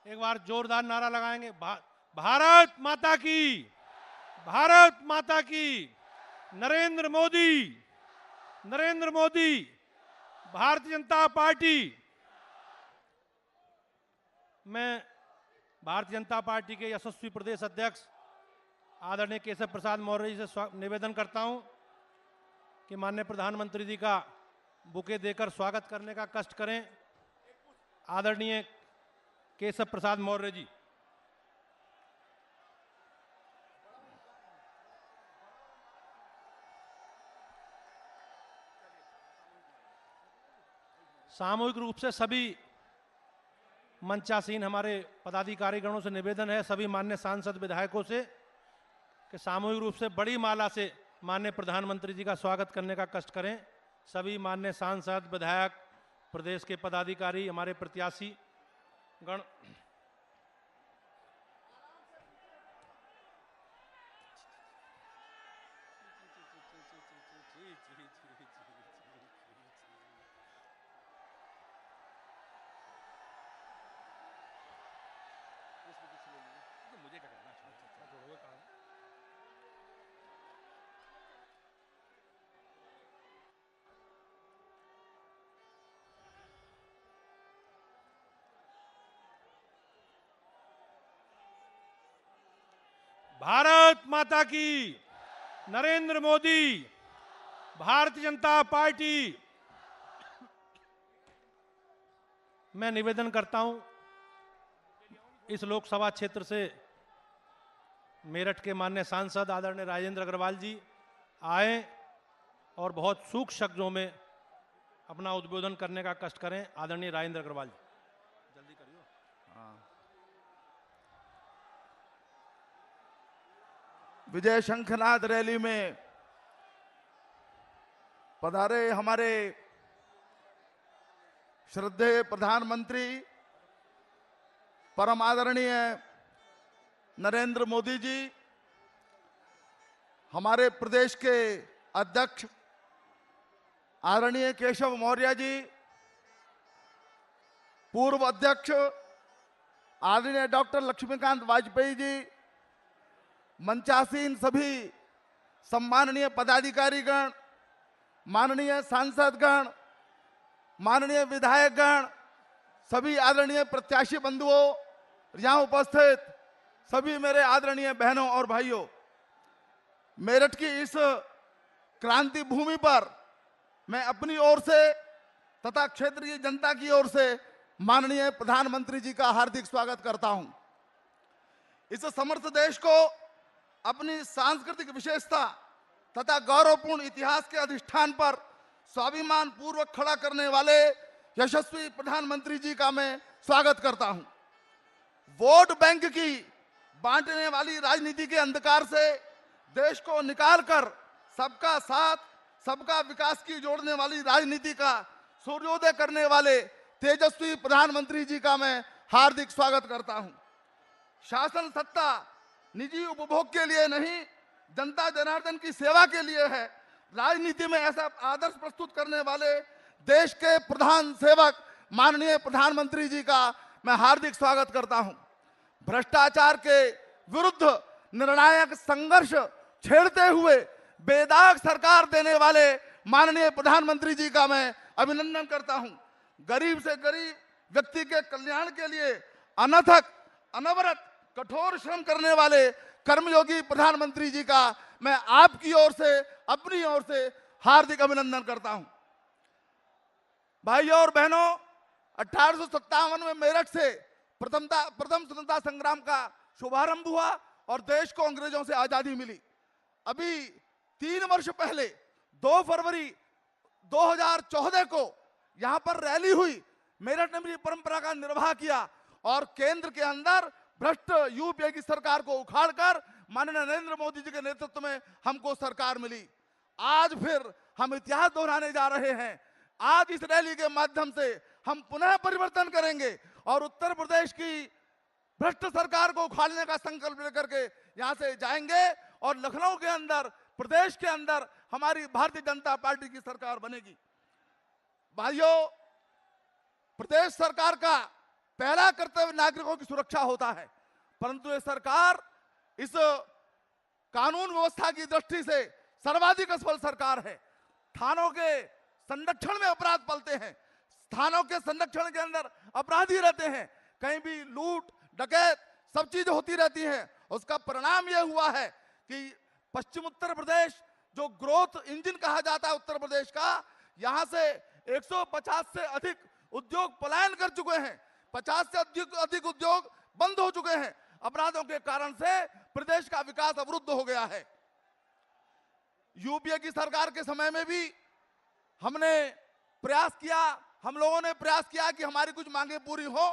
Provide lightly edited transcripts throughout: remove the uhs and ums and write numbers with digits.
एक बार जोरदार नारा लगाएंगे। भारत माता की, भारत माता की, नरेंद्र मोदी, नरेंद्र मोदी, भारतीय जनता पार्टी। मैं भारतीय जनता पार्टी के यशस्वी प्रदेश अध्यक्ष आदरणीय केशव प्रसाद मौर्य जी से निवेदन करता हूं कि माननीय प्रधानमंत्री जी का बुके देकर स्वागत करने का कष्ट करें। आदरणीय केशव प्रसाद मौर्य जी। सामूहिक रूप से सभी मंचासीन हमारे पदाधिकारी गणों से निवेदन है, सभी माननीय सांसद विधायकों से, कि सामूहिक रूप से बड़ी माला से माननीय प्रधानमंत्री जी का स्वागत करने का कष्ट करें। सभी माननीय सांसद, विधायक, प्रदेश के पदाधिकारी, हमारे प्रत्याशी गण। मुझे क्या करना है? भारत माता की, नरेंद्र मोदी, भारतीय जनता पार्टी। मैं निवेदन करता हूं इस लोकसभा क्षेत्र से मेरठ के माननीय सांसद आदरणीय राजेंद्र अग्रवाल जी आए और बहुत सूक्ष्म शब्दों में अपना उद्बोधन करने का कष्ट करें। आदरणीय राजेंद्र अग्रवाल जी, जल्दी करियो। विजय शंखनाद रैली में पधारे हमारे श्रद्धेय प्रधानमंत्री परम आदरणीय नरेंद्र मोदी जी, हमारे प्रदेश के अध्यक्ष आदरणीय केशव मौर्य जी, पूर्व अध्यक्ष आदरणीय डॉक्टर लक्ष्मीकांत वाजपेयी जी, मंचासीन सभी सम्माननीय पदाधिकारीगण, माननीय सांसदगण, माननीय विधायकगण, सभी आदरणीय प्रत्याशी बंधुओं, यहाँ उपस्थित सभी मेरे आदरणीय बहनों और भाइयों, मेरठ की इस क्रांति भूमि पर मैं अपनी ओर से तथा क्षेत्रीय जनता की ओर से माननीय प्रधानमंत्री जी का हार्दिक स्वागत करता हूं। इस समर्थ देश को अपनी सांस्कृतिक विशेषता तथा गौरवपूर्ण इतिहास के अधिष्ठान पर स्वाभिमान पूर्वक खड़ा करने वाले यशस्वी प्रधानमंत्री जी का मैं स्वागत करता हूं। वोट बैंक की बांटने वाली राजनीति के अंधकार से देश को निकालकर सबका साथ, सबका विकास की जोड़ने वाली राजनीति का सूर्योदय करने वाले तेजस्वी प्रधानमंत्री जी का मैं हार्दिक स्वागत करता हूं। शासन सत्ता निजी उपभोग के लिए नहीं, जनता जनार्दन की सेवा के लिए है। राजनीति में ऐसा आदर्श प्रस्तुत करने वाले देश के प्रधान सेवक माननीय प्रधानमंत्री जी का मैं हार्दिक स्वागत करता हूं। भ्रष्टाचार के विरुद्ध निर्णायक संघर्ष छेड़ते हुए बेदाग सरकार देने वाले माननीय प्रधानमंत्री जी का मैं अभिनंदन करता हूं। गरीब से गरीब व्यक्ति के कल्याण के लिए अनथक, अनवरत, कठोर श्रम करने वाले कर्मयोगी प्रधानमंत्री जी का मैं आपकी ओर से, अपनी ओर से हार्दिक अभिनंदन करता हूं। भाइयों और बहनों, 1857 में मेरठ से प्रथम स्वतंत्रता संग्राम का शुभारंभ हुआ और देश को अंग्रेजों से आजादी मिली। अभी 3 वर्ष पहले 2 फरवरी 2014 को यहां पर रैली हुई। मेरठ ने भी परंपरा का निर्वाह किया और केंद्र के अंदर भ्रष्ट यूपीए की सरकार को उखाड़कर माननीय नरेंद्र मोदी जी के नेतृत्व में हमको सरकार मिली। आज फिर हम इतिहास दोहराने जा रहे हैं। आज इस रैली के माध्यम से हम पुनः परिवर्तन करेंगे और उत्तर प्रदेश की भ्रष्ट सरकार को उखाड़ने का संकल्प लेकर के यहां से जाएंगे और लखनऊ के अंदर, प्रदेश के अंदर हमारी भारतीय जनता पार्टी की सरकार बनेगी। भाइयों, प्रदेश सरकार का पहला कर्तव्य नागरिकों की सुरक्षा होता है, परंतु ये सरकार इस कानून व्यवस्था की दृष्टि से सर्वाधिक असफल सरकार है। थानों के संरक्षण में अपराध पलते हैं, थानों के संरक्षण के अंदर अपराधी रहते हैं, कहीं भी लूट डकैत सब चीजें होती रहती हैं। उसका परिणाम यह हुआ है कि पश्चिम उत्तर प्रदेश जो ग्रोथ इंजन कहा जाता है उत्तर प्रदेश का, यहां से 150 से अधिक उद्योग पलायन कर चुके हैं, 50 से अधिक उद्योग बंद हो चुके हैं। अपराधों के कारण से प्रदेश का विकास अवरुद्ध हो गया है। यूपीए की सरकार के समय में भी हमने प्रयास किया, हम लोगों ने प्रयास किया कि हमारी कुछ मांगे पूरी हो,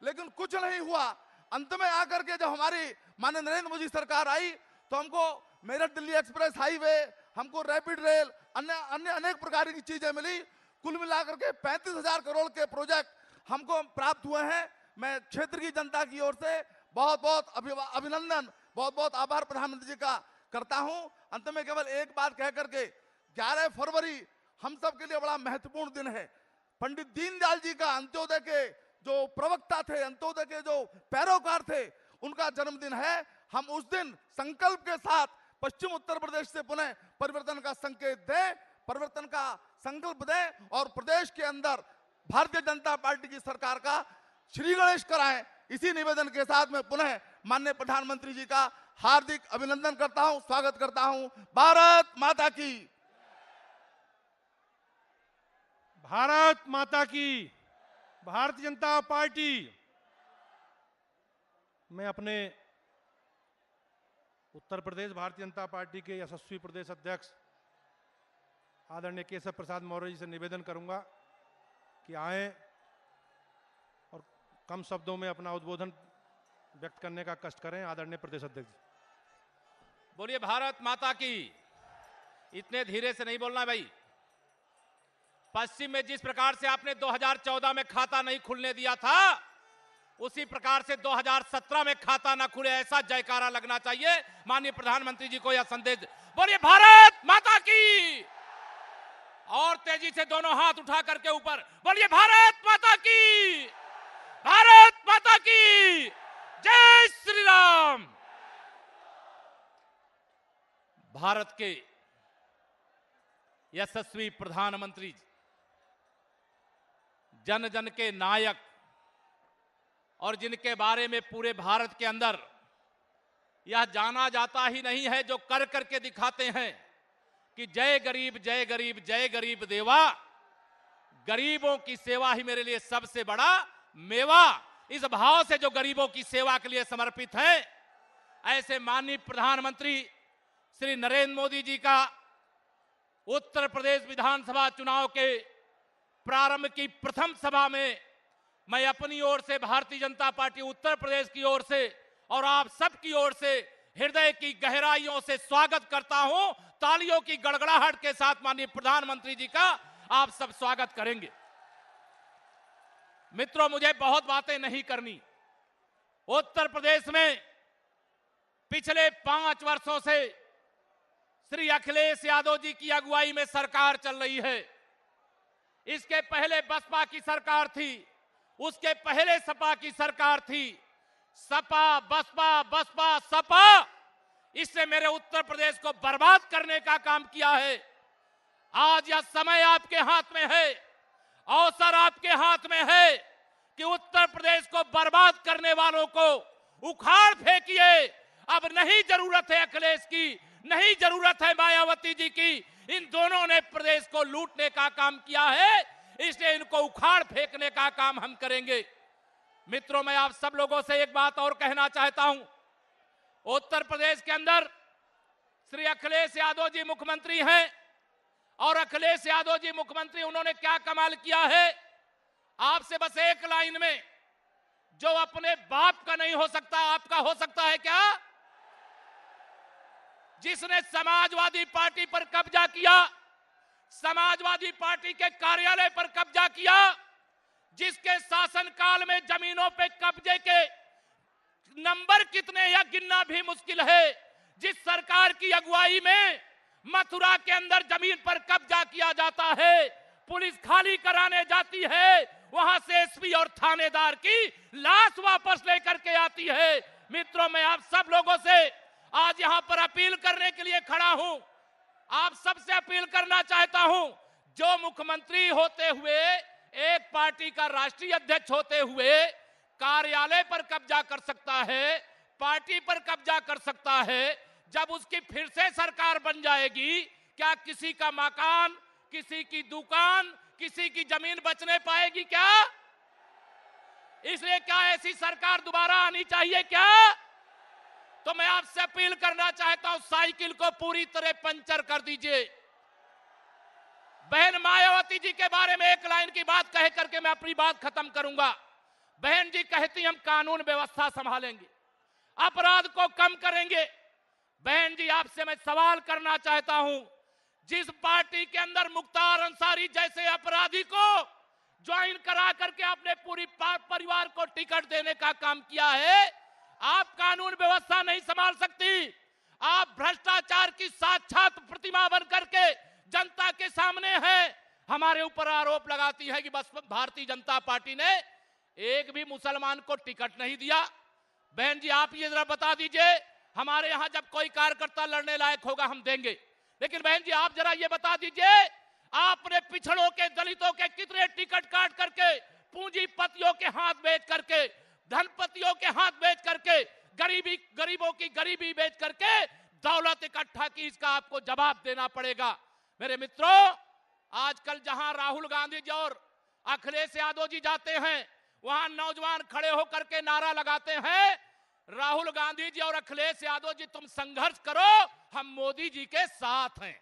लेकिन कुछ नहीं हुआ। अंत में आकर के जब हमारी माननीय नरेंद्र मोदी सरकार आई तो हमको मेरठ दिल्ली एक्सप्रेस हाईवे, हमको रैपिड रेल, अन्य अनेक प्रकार की चीजें मिली। कुल मिलाकर के 35,000 करोड़ के प्रोजेक्ट हमको प्राप्त हुए हैं। मैं क्षेत्र की जनता की ओर से बहुत बहुत अभिनंदन, बहुत बहुत आभार प्रधानमंत्री जी का करता हूं। अंत में केवल एक बात कह करके, 11 फरवरी हम सब के लिए बड़ा महत्वपूर्ण दिन है। पंडित दीनदयाल जी का अंत्योदय के जो प्रवक्ता थे, अंत्योदय के जो पैरोकार थे, उनका जन्मदिन है। हम उस दिन संकल्प के साथ पश्चिम उत्तर प्रदेश से पुनः परिवर्तन का संकेत दें, परिवर्तन का संकल्प दें और प्रदेश के अंदर भारतीय जनता पार्टी की सरकार का श्री गणेश कराएं। इसी निवेदन के साथ मैं पुनः माननीय प्रधानमंत्री जी का हार्दिक अभिनंदन करता हूं, स्वागत करता हूं। भारत माता की, भारत माता की, भारतीय जनता पार्टी। मैं अपने उत्तर प्रदेश भारतीय जनता पार्टी के यशस्वी प्रदेश अध्यक्ष आदरणीय केशव प्रसाद मौर्य जी से निवेदन करूंगा कि आए और कम शब्दों में अपना उद्बोधन व्यक्त करने का कष्ट करें। आदरणीय प्रदेश अध्यक्ष जी। बोलिए भारत माता की। इतने धीरे से नहीं बोलना भाई। पश्चिम में जिस प्रकार से आपने 2014 में खाता नहीं खुलने दिया था, उसी प्रकार से 2017 में खाता ना खुले, ऐसा जयकारा लगना चाहिए। माननीय प्रधानमंत्री जी को यह संदेश। बोलिए भारत माता की। और तेजी से दोनों हाथ उठा करके ऊपर बोलिए भारत माता की, भारत माता की जय श्री राम। भारत के यशस्वी प्रधानमंत्री, जन जन के नायक, और जिनके बारे में पूरे भारत के अंदर यह जाना जाता ही नहीं है, जो कर करके दिखाते हैं कि जय गरीब जय गरीब जय गरीब देवा, गरीबों की सेवा ही मेरे लिए सबसे बड़ा मेवा। इस भाव से जो गरीबों की सेवा के लिए समर्पित है, ऐसे माननीय प्रधानमंत्री श्री नरेंद्र मोदी जी का उत्तर प्रदेश विधानसभा चुनाव के प्रारंभ की प्रथम सभा में मैं अपनी ओर से, भारतीय जनता पार्टी उत्तर प्रदेश की ओर से और आप सब की ओर से हृदय की गहराइयों से स्वागत करता हूं। तालियों की गड़गड़ाहट के साथ माननीय प्रधानमंत्री जी का आप सब स्वागत करेंगे। मित्रों, मुझे बहुत बातें नहीं करनी। उत्तर प्रदेश में पिछले 5 वर्षों से श्री अखिलेश यादव जी की अगुवाई में सरकार चल रही है। इसके पहले बसपा की सरकार थी, उसके पहले सपा की सरकार थी। सपा बसपा बसपा सपा, इससे मेरे उत्तर प्रदेश को बर्बाद करने का काम किया है। आज यह समय आपके हाथ में है, अवसर आपके हाथ में है कि उत्तर प्रदेश को बर्बाद करने वालों को उखाड़ फेंकिए। अब नहीं जरूरत है अखिलेश की, नहीं जरूरत है मायावती जी की। इन दोनों ने प्रदेश को लूटने का काम किया है, इसलिए इनको उखाड़ फेंकने का काम हम करेंगे। मित्रों, मैं आप सब लोगों से एक बात और कहना चाहता हूं। उत्तर प्रदेश के अंदर श्री अखिलेश यादव जी मुख्यमंत्री हैं, और अखिलेश यादव जी मुख्यमंत्री, उन्होंने क्या कमाल किया है। आपसे बस एक लाइन में, जो अपने बाप का नहीं हो सकता, आपका हो सकता है क्या? जिसने समाजवादी पार्टी पर कब्जा किया, समाजवादी पार्टी के कार्यालय पर कब्जा किया, जिसके शासनकाल में जमीनों पे कब्जे के नंबर कितने या गिनना भी मुश्किल है, जिस सरकार की अगुवाई में मथुरा के अंदर जमीन पर कब्जा किया जाता है, पुलिस खाली कराने जाती है, वहां से एसपी और थानेदार की लाश वापस लेकर के आती है। मित्रों, मैं आप सब लोगों से आज यहां पर अपील करने के लिए खड़ा हूं। आप सबसे अपील करना चाहता हूं, जो मुख्यमंत्री होते हुए, एक पार्टी का राष्ट्रीय अध्यक्ष होते हुए कार्यालय पर कब्जा कर सकता है, पार्टी पर कब्जा कर सकता है, जब उसकी फिर से सरकार बन जाएगी, क्या किसी का मकान, किसी की दुकान, किसी की जमीन बचने पाएगी क्या? इसलिए क्या ऐसी सरकार दोबारा आनी चाहिए क्या? तो मैं आपसे अपील करना चाहता हूं, साइकिल को पूरी तरह पंचर कर दीजिए। बहन मायावती जी के बारे में एक लाइन की बात कह करके मैं अपनी बात खत्म करूंगा। बहन जी कहती हम कानून व्यवस्था संभालेंगे, अपराध को कम करेंगे। बहन जी, आपसे मैं सवाल करना चाहता हूं, जिस पार्टी के अंदर मुख्तार अंसारी जैसे अपराधी को ज्वाइन करा करके आपने पूरी परिवार को टिकट देने का काम किया है, आप कानून व्यवस्था नहीं संभाल सकती। आप भ्रष्टाचार की साक्षात प्रतिमा बन करके जनता के सामने है, हमारे ऊपर आरोप लगाती है कि बस भारतीय जनता पार्टी ने एक भी मुसलमान को टिकट नहीं दिया। बहन जी, आप ये जरा बता दीजिए, हमारे यहां जब कोई कार्यकर्ता लड़ने लायक होगा हम देंगे, लेकिन बहन जी आप जरा ये बता दीजिए, आपने पिछड़ों के, दलितों के कितने टिकट काट करके, पूंजीपतियों के हाथ बेच करके, धनपतियों के हाथ बेच करके, गरीबों की गरीबी बेच करके दौलत इकट्ठा की, इसका आपको जवाब देना पड़ेगा। मेरे मित्रों, आजकल जहां राहुल गांधी जी और अखिलेश यादव जी जाते हैं, वहां नौजवान खड़े होकर के नारा लगाते हैं, राहुल गांधी जी और अखिलेश यादव जी तुम संघर्ष करो, हम मोदी जी के साथ हैं।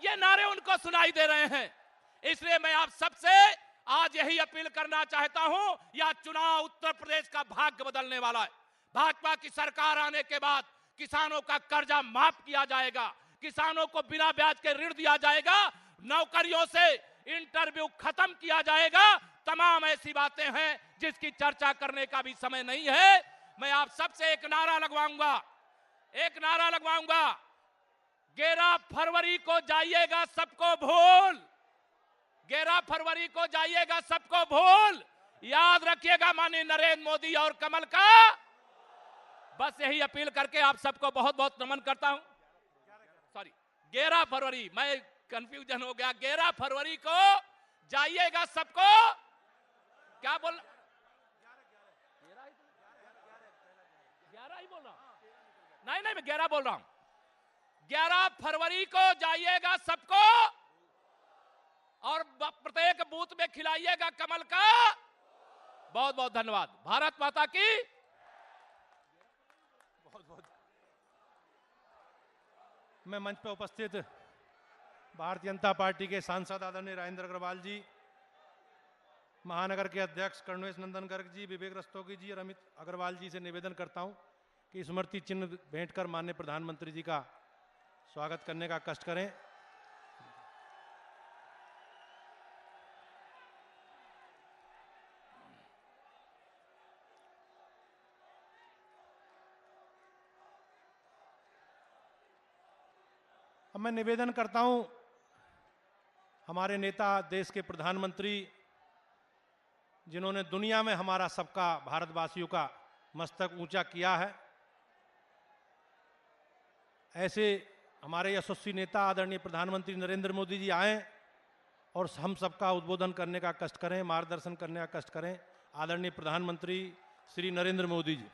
ये नारे उनको सुनाई दे रहे हैं। इसलिए मैं आप सबसे आज यही अपील करना चाहता हूं, यह चुनाव उत्तर प्रदेश का भाग्य बदलने वाला है। भाजपा की सरकार आने के बाद किसानों का कर्जा माफ किया जाएगा, किसानों को बिना ब्याज के ऋण दिया जाएगा, नौकरियों से इंटरव्यू खत्म किया जाएगा। तमाम ऐसी बातें हैं जिसकी चर्चा करने का भी समय नहीं है। मैं आप सबसे एक नारा लगवाऊंगा, 11 फरवरी को जाइएगा सबको भूल, 11 फरवरी को जाइएगा सबको भूल, याद रखिएगा माननीय नरेंद्र मोदी और कमल का। बस यही अपील करके आप सबको बहुत बहुत नमन करता हूं। सॉरी, 11 फरवरी, मैं कंफ्यूजन हो गया, 11 फरवरी को जाइएगा सबको, क्या बोल, 11 ही बोल रहा हूं, नहीं मैं 11 बोल रहा हूं। 11 फरवरी को जाइएगा सबको और प्रत्येक बूथ में खिलाइएगा कमल का। बहुत बहुत धन्यवाद। भारत माता की बहुत बहुत। मैं मंच पर उपस्थित भारतीय जनता पार्टी के सांसद आदरणीय राजेंद्र अग्रवाल जी, महानगर के अध्यक्ष करुणेश नंदन गर्ग जी, विवेक रस्तोगी जी और अमित अग्रवाल जी से निवेदन करता हूं कि स्मृति चिन्ह भेंट कर माननीय प्रधानमंत्री जी का स्वागत करने का कष्ट करें। अब मैं निवेदन करता हूं, हमारे नेता, देश के प्रधानमंत्री, जिन्होंने दुनिया में हमारा सबका, भारतवासियों का मस्तक ऊंचा किया है, ऐसे हमारे यशस्वी नेता आदरणीय प्रधानमंत्री नरेंद्र मोदी जी आए और हम सबका उद्बोधन करने का कष्ट करें, मार्गदर्शन करने का कष्ट करें। आदरणीय प्रधानमंत्री श्री नरेंद्र मोदी जी।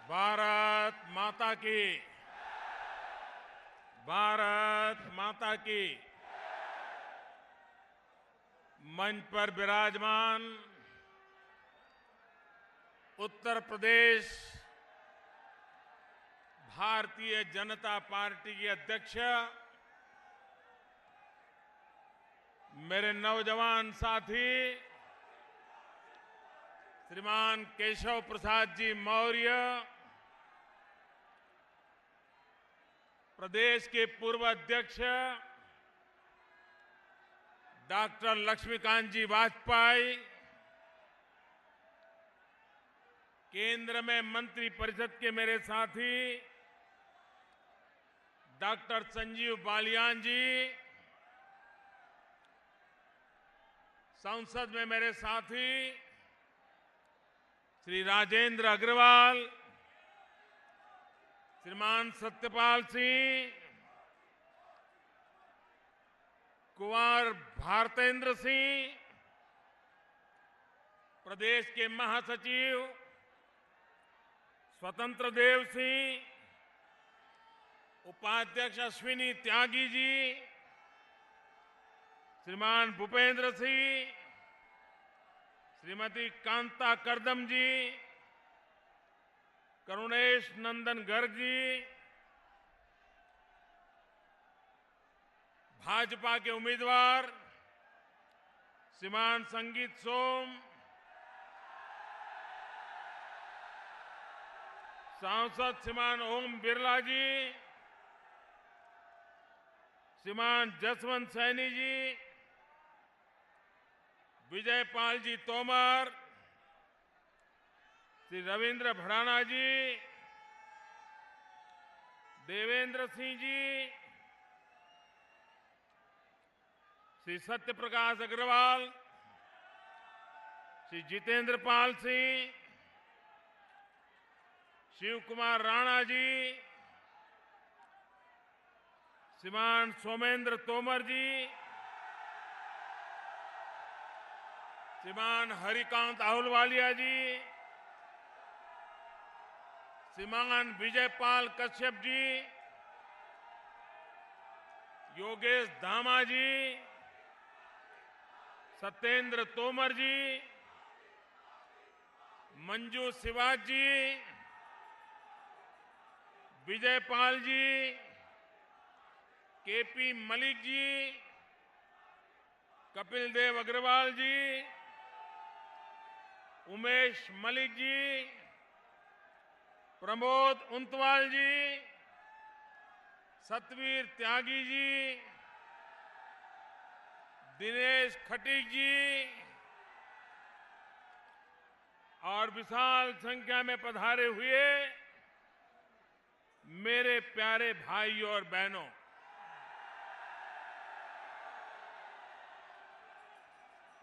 भारत माता की, भारत माता की। मंच पर विराजमान उत्तर प्रदेश भारतीय जनता पार्टी के अध्यक्ष मेरे नौजवान साथी श्रीमान केशव प्रसाद जी मौर्य, प्रदेश के पूर्व अध्यक्ष डॉक्टर लक्ष्मीकांत जी वाजपेयी, केंद्र में मंत्री परिषद के मेरे साथी डॉक्टर संजीव बालियान जी, संसद में मेरे साथी श्री राजेंद्र अग्रवाल, श्रीमान सत्यपाल सिंह, कुंवर भारतेंद्र सिंह, प्रदेश के महासचिव स्वतंत्र देव सिंह, उपाध्यक्ष अश्विनी त्यागी जी, श्रीमान भूपेंद्र सिंह, श्रीमती कांता करदम जी, करुणेश नंदन गर्ग जी, भाजपा के उम्मीदवार श्रीमान संगीत सोम, सांसद श्रीमान ओम बिरला जी, श्रीमान जसवंत सैनी जी, विजयपाल जी तोमर, श्री रविंद्र भड़ाना जी, देवेंद्र सिंह जी, श्री सत्यप्रकाश अग्रवाल, श्री जितेंद्र पाल सिंह, शिव कुमार राणा जी, श्रीमान सोमेंद्र तोमर जी, श्रीमान हरिकांत आहलूवालिया जी, श्रीमान विजयपाल कश्यप जी, योगेश धामा जी, सत्येंद्र तोमर जी, मंजू शिवाज जी, विजयपाल जी, केपी मलिक जी, कपिल देव अग्रवाल जी, उमेश मलिक जी, प्रमोद उंतवाल जी, सतवीर त्यागी जी, दिनेश खटीक जी और विशाल संख्या में पधारे हुए मेरे प्यारे भाइयों और बहनों,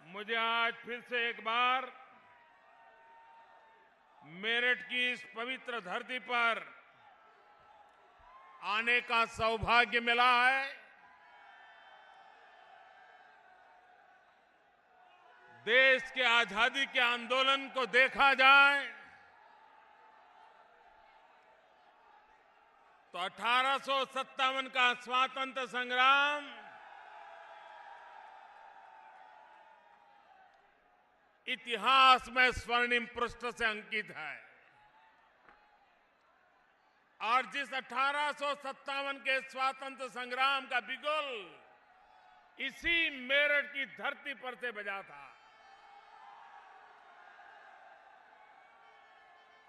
मुझे आज फिर से एक बार मेरठ की इस पवित्र धरती पर आने का सौभाग्य मिला है। देश के आजादी के आंदोलन को देखा जाए तो 1857 का स्वातंत्र्य संग्राम इतिहास में स्वर्णिम पृष्ठ से अंकित है और जिस 1857 के स्वातंत्र्य संग्राम का बिगुल इसी मेरठ की धरती पर से बजा था।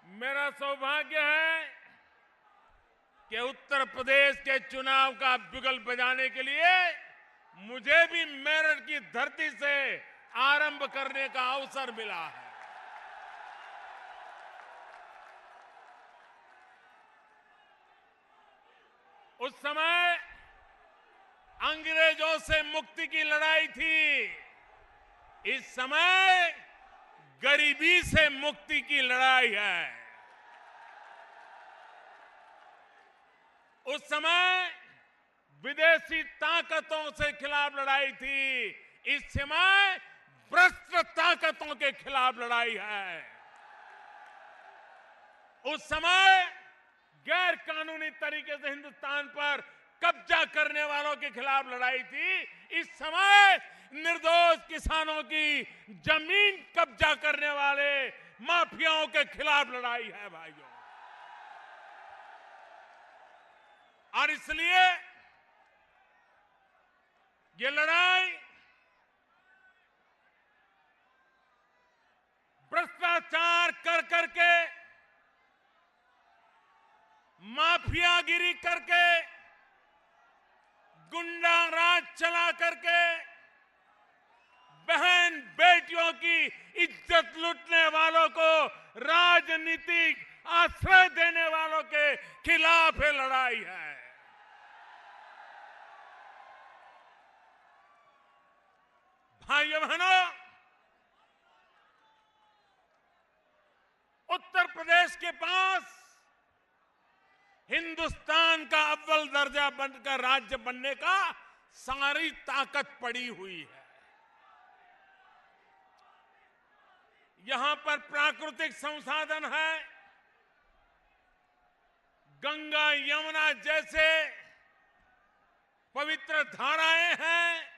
मेरा सौभाग्य है कि उत्तर प्रदेश के चुनाव का बिगुल बजाने के लिए मुझे भी मेरठ की धरती से आरंभ करने का अवसर मिला है। उस समय अंग्रेजों से मुक्ति की लड़ाई थी, इस समय गरीबी से मुक्ति की लड़ाई है। उस समय विदेशी ताकतों से खिलाफ लड़ाई थी, इस समय भ्रष्ट ताकतों के खिलाफ लड़ाई है। उस समय गैर कानूनी तरीके से हिंदुस्तान पर कब्जा करने वालों के खिलाफ लड़ाई थी, इस समय निर्दोष किसानों की जमीन कब्जा करने वाले माफियाओं के खिलाफ लड़ाई है भाइयों। और इसलिए ये लड़ाई भ्रष्टाचार कर करके, माफियागिरी करके गुंडा राज चला करके बहन बेटियों की इज्जत लूटने वालों को राजनीतिक आश्रय देने वालों के खिलाफ ये लड़ाई है। भाइयों बहनों, उत्तर प्रदेश के पास हिंदुस्तान का अव्वल दर्जा बनकर राज्य बनने का सारी ताकत पड़ी हुई है। यहां पर प्राकृतिक संसाधन है, गंगा यमुना जैसे पवित्र धाराएं हैं,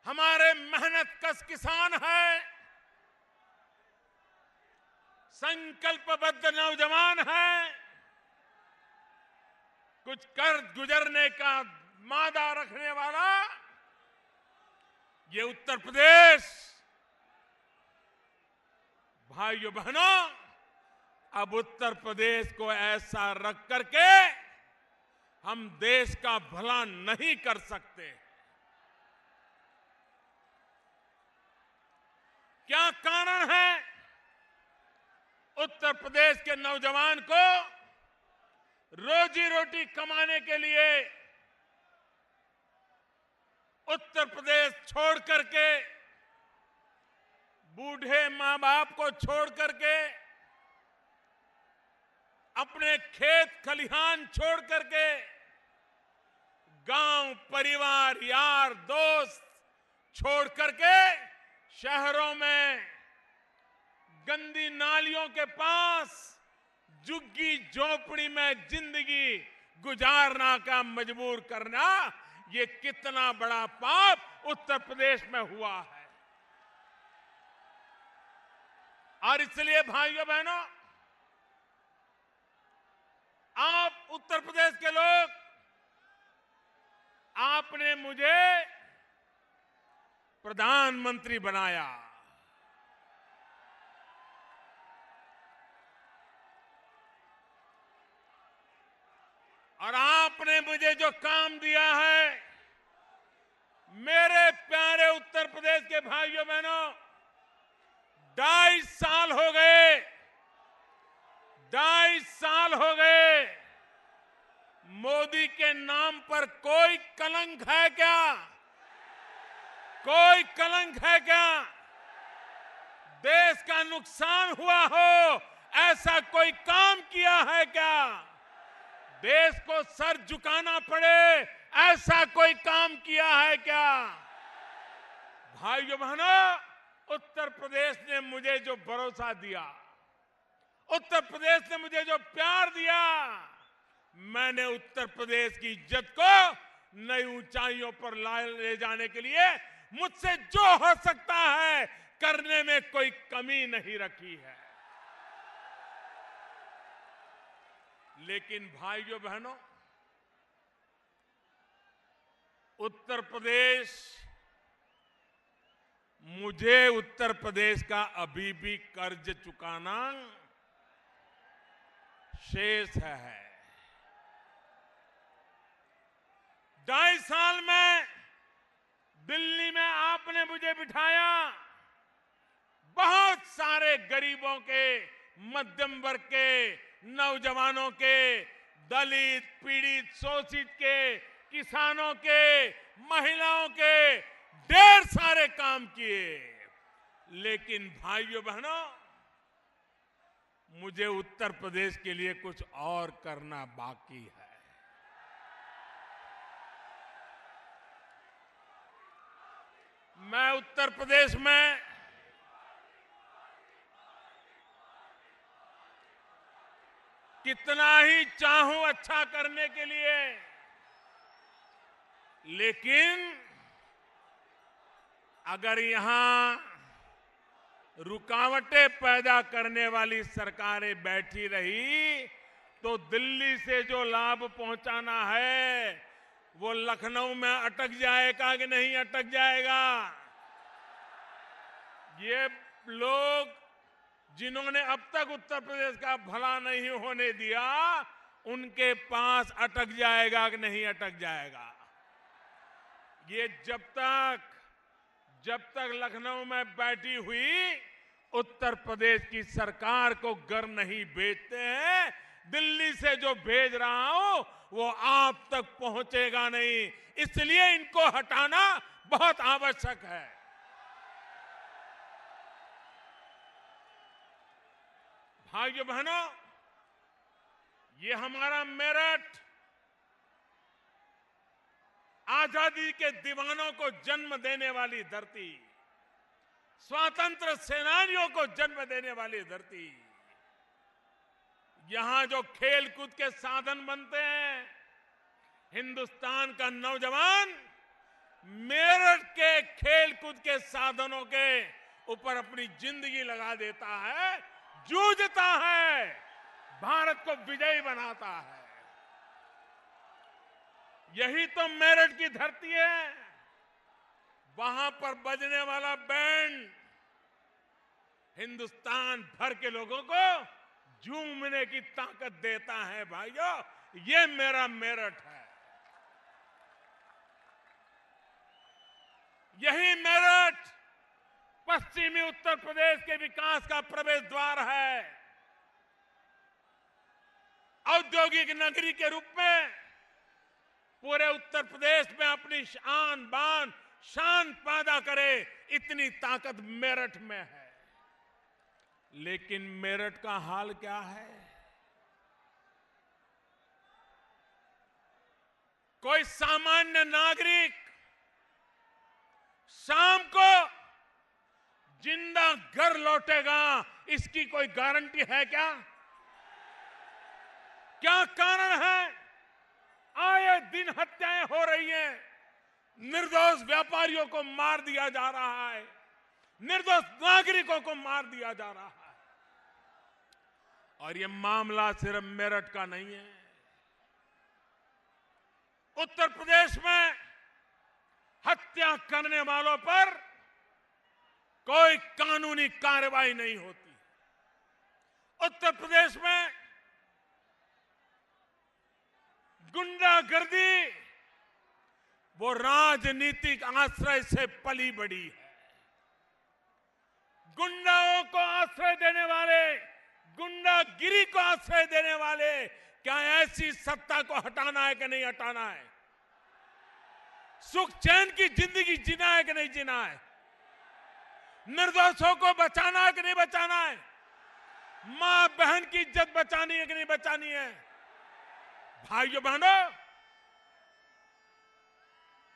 हमारे मेहनत कश किसान है, संकल्पबद्ध नौजवान है, कुछ कर गुजरने का मादा रखने वाला ये उत्तर प्रदेश। भाइयों बहनों, अब उत्तर प्रदेश को ऐसा रख करके हम देश का भला नहीं कर सकते। क्या कारण है उत्तर प्रदेश के नौजवान को रोजी रोटी कमाने के लिए उत्तर प्रदेश छोड़ करके, बूढ़े मां बाप को छोड़ करके, अपने खेत खलिहान छोड़ करके, गांव परिवार यार दोस्त छोड़ करके शहरों में गंदी नालियों के पास झुग्गी झोपड़ी में जिंदगी गुजारना का मजबूर करना, ये कितना बड़ा पाप उत्तर प्रदेश में हुआ है। और इसलिए भाइयों बहनों, आप उत्तर प्रदेश के लोग, आपने मुझे प्रधानमंत्री बनाया। और आपने मुझे जो काम दिया है, मेरे प्यारे उत्तर प्रदेश के भाइयों बहनों, 2.5 साल हो गए, 2.5 साल हो गए। मोदी के नाम पर कोई कलंक है क्या? कोई कलंक है क्या? देश का नुकसान हुआ हो ऐसा कोई काम किया है क्या? देश को सर झुकाना पड़े ऐसा कोई काम किया है क्या? भाइयों बहनों, उत्तर प्रदेश ने मुझे जो भरोसा दिया, उत्तर प्रदेश ने मुझे जो प्यार दिया, मैंने उत्तर प्रदेश की इज्जत को नई ऊंचाइयों पर ले जाने के लिए मुझसे जो हो सकता है करने में कोई कमी नहीं रखी है। लेकिन भाइयों बहनों, उत्तर प्रदेश, मुझे उत्तर प्रदेश का अभी भी कर्ज चुकाना शेष है। 2.5 साल में दिल्ली में आपने मुझे बिठाया, बहुत सारे गरीबों के, मध्यम वर्ग के, नौजवानों के, दलित पीड़ित शोषित के, किसानों के, महिलाओं के ढेर सारे काम किए। लेकिन भाइयों बहनों, मुझे उत्तर प्रदेश के लिए कुछ और करना बाकी है। मैं उत्तर प्रदेश में कितना ही चाहूं अच्छा करने के लिए, लेकिन अगर यहां रुकावटें पैदा करने वाली सरकारें बैठी रही तो दिल्ली से जो लाभ पहुंचाना है वो लखनऊ में अटक जाएगा कि नहीं अटक जाएगा? ये लोग जिन्होंने अब तक उत्तर प्रदेश का भला नहीं होने दिया, उनके पास अटक जाएगा कि नहीं अटक जाएगा। ये जब तक लखनऊ में बैठी हुई उत्तर प्रदेश की सरकार को घर नहीं भेजते हैं, दिल्ली से जो भेज रहा हूं वो आप तक पहुंचेगा नहीं। इसलिए इनको हटाना बहुत आवश्यक है। भाइयों बहनों, ये हमारा मेरठ आजादी के दीवानों को जन्म देने वाली धरती, स्वातंत्र सेनानियों को जन्म देने वाली धरती, यहां जो खेल कूद के साधन बनते हैं, हिंदुस्तान का नौजवान मेरठ के खेल कूद के साधनों के ऊपर अपनी जिंदगी लगा देता है, जूझता है, भारत को विजयी बनाता है। यही तो मेरठ की धरती है। वहां पर बजने वाला बैंड हिंदुस्तान भर के लोगों को झूमने की ताकत देता है। भाइयों, ये मेरा मेरठ है। यही मेरठ पश्चिमी उत्तर प्रदेश के विकास का प्रवेश द्वार है। औद्योगिक नगरी के रूप में पूरे उत्तर प्रदेश में अपनी शान बान शान पैदा करे, इतनी ताकत मेरठ में है। लेकिन मेरठ का हाल क्या है? कोई सामान्य नागरिक शाम को जिंदा घर लौटेगा, इसकी कोई गारंटी है क्या? क्या कारण है? आए दिन हत्याएं हो रही हैं, निर्दोष व्यापारियों को मार दिया जा रहा है, निर्दोष नागरिकों को मार दिया जा रहा है। और ये मामला सिर्फ मेरठ का नहीं है। उत्तर प्रदेश में हत्या करने वालों पर कोई कानूनी कार्रवाई नहीं होती। उत्तर प्रदेश में गुंडागर्दी वो राजनीतिक आश्रय से पली बड़ी है। गुंडाओं को आश्रय देने वाले, गुंडागिरी को आश्रय देने वाले, क्या ऐसी सत्ता को हटाना है कि नहीं हटाना है? सुख चैन की जिंदगी जीना है कि नहीं जीना है? निर्दोषों को बचाना है कि नहीं बचाना है? मां बहन की इज्जत बचानी है कि नहीं बचानी है? भाइयों बहनों,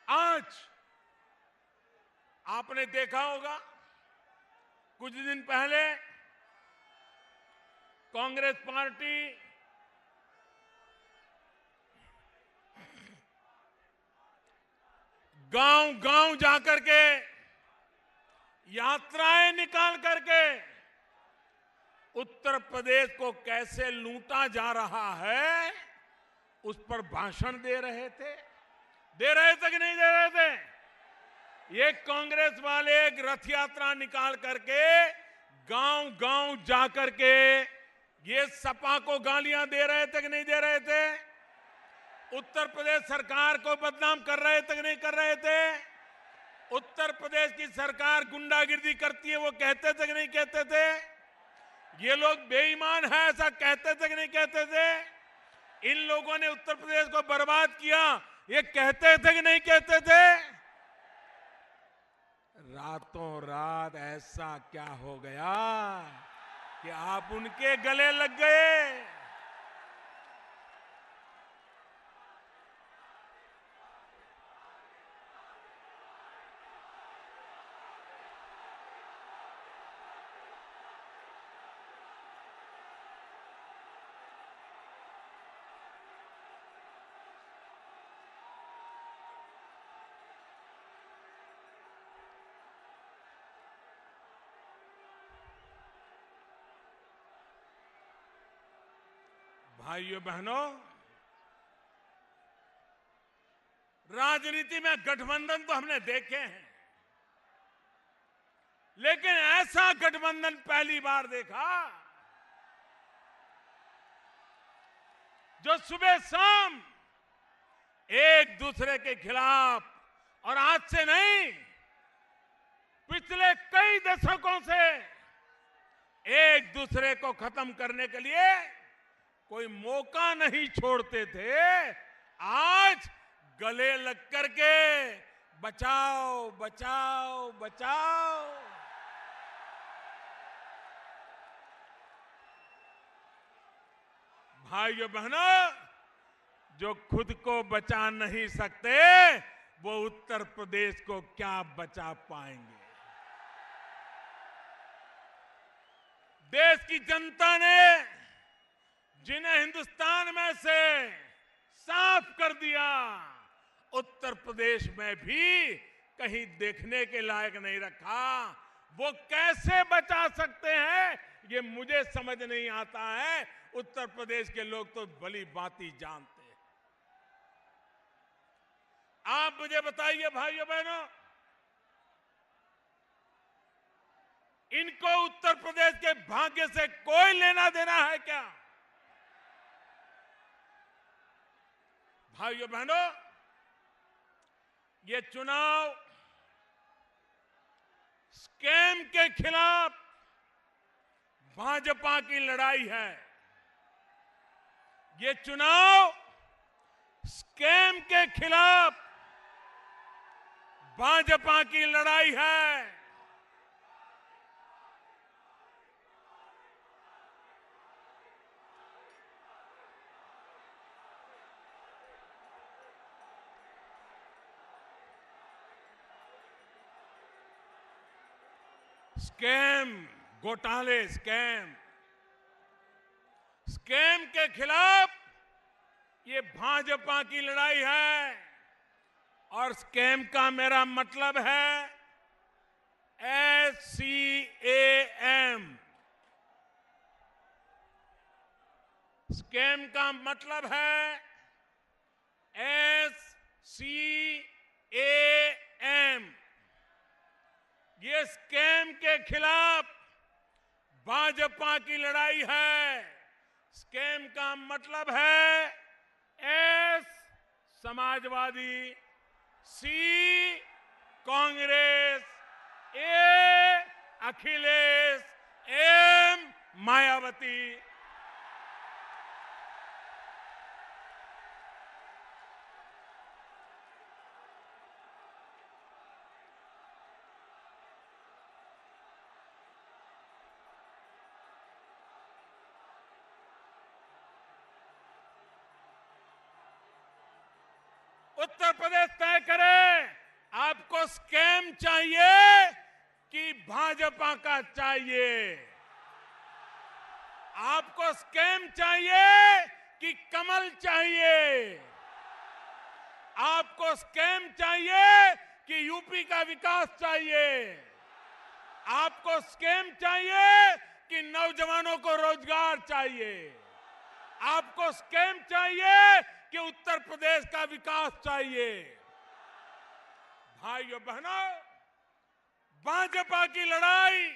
आज आपने देखा होगा कुछ दिन पहले कांग्रेस पार्टी गांव-गांव जाकर के यात्राएं निकाल करके उत्तर प्रदेश को कैसे लूटा जा रहा है उस पर भाषण दे रहे थे कि नहीं दे रहे थे? ये कांग्रेस वाले एक रथ यात्रा निकाल करके गांव-गांव जाकर के ये सपा को गालियां दे रहे थे कि नहीं दे रहे थे? उत्तर प्रदेश सरकार को बदनाम कर रहे थे कि नहीं कर रहे थे? उत्तर प्रदेश की सरकार गुंडागिर्दी करती है वो कहते थे कि नहीं कहते थे? ये लोग बेईमान है ऐसा कहते थे कि नहीं कहते थे? इन लोगों ने उत्तर प्रदेश को बर्बाद किया ये कहते थे कि नहीं कहते थे? रातों रात ऐसा क्या हो गया कि आप उनके गले लग गए? भाइयों बहनों, राजनीति में गठबंधन तो हमने देखे हैं, लेकिन ऐसा गठबंधन पहली बार देखा जो सुबह शाम एक दूसरे के खिलाफ, और आज से नहीं, पिछले कई दशकों से एक दूसरे को खत्म करने के लिए कोई मौका नहीं छोड़ते थे, आज गले लग करके बचाओ बचाओ बचाओ। भाइयों बहनों, जो खुद को बचा नहीं सकते वो उत्तर प्रदेश को क्या बचा पाएंगे। देश की जनता ने जिन्हें हिंदुस्तान में से साफ कर दिया, उत्तर प्रदेश में भी कहीं देखने के लायक नहीं रखा। वो कैसे बचा सकते हैं ये मुझे समझ नहीं आता है। उत्तर प्रदेश के लोग तो भली भांति जानते हैं। आप मुझे बताइए भाइयों बहनों, इनको उत्तर प्रदेश के भाग्य से कोई लेना देना है क्या? भाइयों बहनों, ये चुनाव स्कैम के खिलाफ भाजपा की लड़ाई है। ये चुनाव स्कैम के खिलाफ भाजपा की लड़ाई है। स्कैम, घोटाले, स्कैम के खिलाफ ये भाजपा की लड़ाई है। और स्कैम का मेरा मतलब है SCAM। स्कैम का मतलब है SCAM। ये स्कैम के खिलाफ भाजपा की लड़ाई है। स्कैम का मतलब है S Samajwadi, C Congress, A Akhilesh, M Mayawati. Uttar Pradesh तय करे, आपको स्कैम चाहिए कि भाजपा का चाहिए? आपको स्कैम चाहिए कि कमल चाहिए? आपको स्कैम चाहिए कि यूपी का विकास चाहिए? आपको स्कैम चाहिए कि नौजवानों को रोजगार चाहिए? आपको स्कैम चाहिए कि उत्तर प्रदेश का विकास चाहिए? भाइयों बहनों, भाजपा की लड़ाई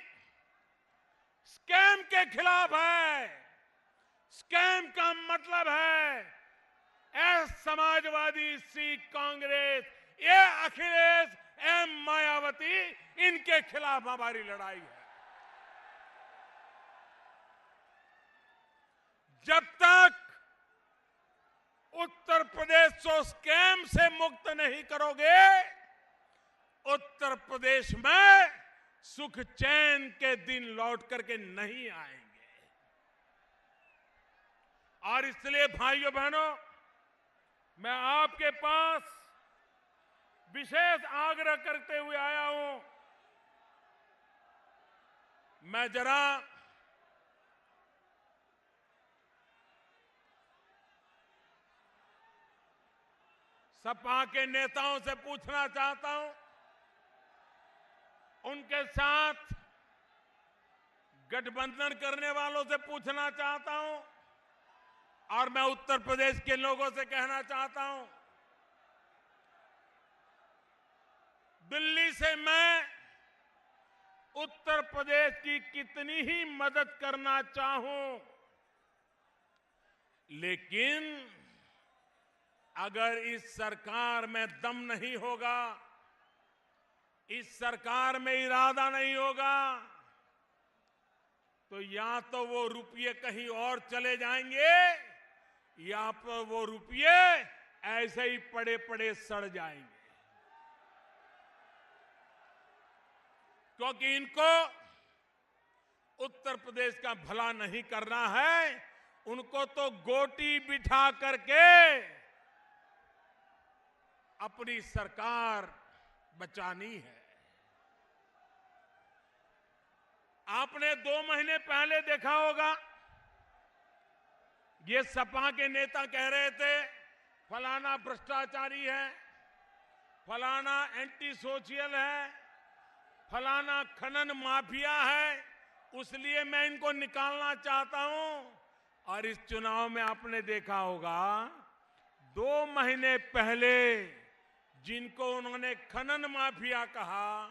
स्कैम के खिलाफ है। स्कैम का मतलब है S Samajwadi, C Congress, A Akhilesh, M Mayawati, इनके खिलाफ हमारी लड़ाई है। जब तक उत्तर प्रदेश को स्कैम से मुक्त नहीं करोगे, उत्तर प्रदेश में सुख चैन के दिन लौट करके नहीं आएंगे। और इसलिए भाइयों बहनों, मैं आपके पास विशेष आग्रह करते हुए आया हूं। मैं जरा सपा के नेताओं से पूछना चाहता हूं, उनके साथ गठबंधन करने वालों से पूछना चाहता हूं, और मैं उत्तर प्रदेश के लोगों से कहना चाहता हूं, दिल्ली से मैं उत्तर प्रदेश की कितनी ही मदद करना चाहूं, लेकिन अगर इस सरकार में दम नहीं होगा, इस सरकार में इरादा नहीं होगा, तो या तो वो रुपये कहीं और चले जाएंगे या फिर वो रुपये ऐसे ही पड़े पड़े सड़ जाएंगे। क्योंकि इनको उत्तर प्रदेश का भला नहीं करना है, उनको तो गोटी बिठा करके अपनी सरकार बचानी है। आपने 2 महीने पहले देखा होगा, ये सपा के नेता कह रहे थे फलाना भ्रष्टाचारी है, फलाना एंटी सोशल है, फलाना खनन माफिया है, उसलिए मैं इनको निकालना चाहता हूं। और इस चुनाव में आपने देखा होगा 2 महीने पहले जिनको उन्होंने खनन माफिया कहा,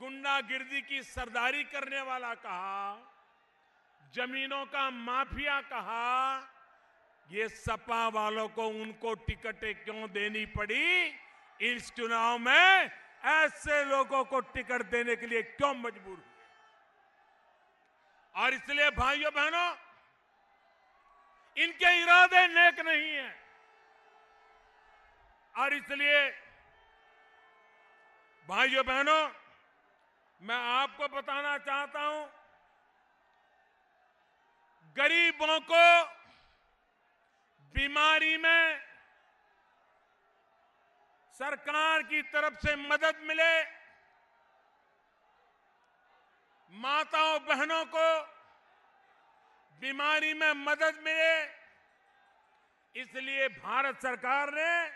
गुंडागिर्दी की सरदारी करने वाला कहा, जमीनों का माफिया कहा, ये सपा वालों को उनको टिकटें क्यों देनी पड़ी? इस चुनाव में ऐसे लोगों को टिकट देने के लिए क्यों मजबूर हुए? और इसलिए भाइयों बहनों, इनके इरादे नेक नहीं है। और इसलिए भाइयों बहनों, मैं आपको बताना चाहता हूं, गरीबों को बीमारी में सरकार की तरफ से मदद मिले, माताओं बहनों को बीमारी में मदद मिले, इसलिए भारत सरकार ने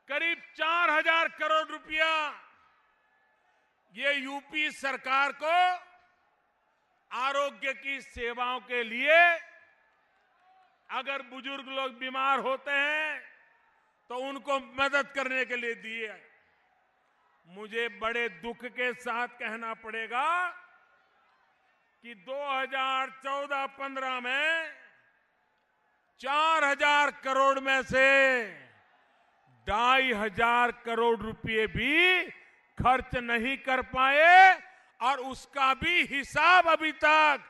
करीब 4000 करोड़ रुपया ये यूपी सरकार को आरोग्य की सेवाओं के लिए, अगर बुजुर्ग लोग बीमार होते हैं तो उनको मदद करने के लिए दिए। मुझे बड़े दुख के साथ कहना पड़ेगा कि 2014-15 में 4000 करोड़ में से 2500 करोड़ रुपए भी खर्च नहीं कर पाए और उसका भी हिसाब अभी तक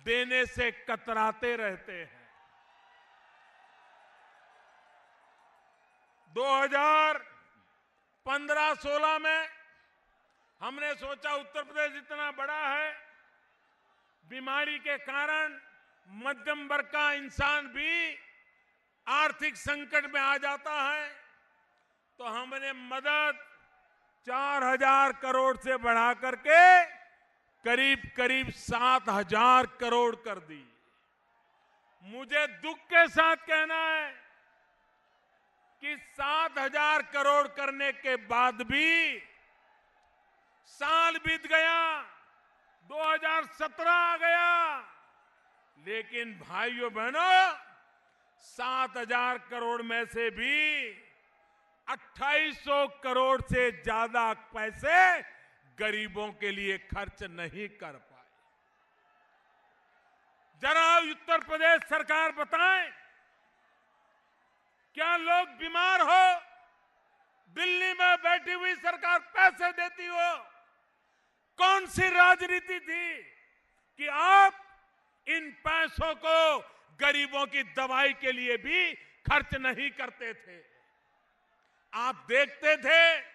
देने से कतराते रहते हैं। 2015-16 में हमने सोचा उत्तर प्रदेश इतना बड़ा है, बीमारी के कारण मध्यम वर्ग का इंसान भी आर्थिक संकट में आ जाता है, तो हमने मदद 4000 करोड़ से बढ़ा करके करीब 7000 करोड़ कर दी। मुझे दुख के साथ कहना है कि 7000 करोड़ करने के बाद भी साल बीत गया, 2017 आ गया, लेकिन भाइयों बहनों 7000 करोड़ में से भी 2800 करोड़ से ज्यादा पैसे गरीबों के लिए खर्च नहीं कर पाए। जरा उत्तर प्रदेश सरकार बताएं, क्या लोग बीमार हो, दिल्ली में बैठी हुई सरकार पैसे देती हो? कौन सी राजनीति थी कि आप इन पैसों को गरीबों की दवाई के लिए भी खर्च नहीं करते थे? आप देखते थे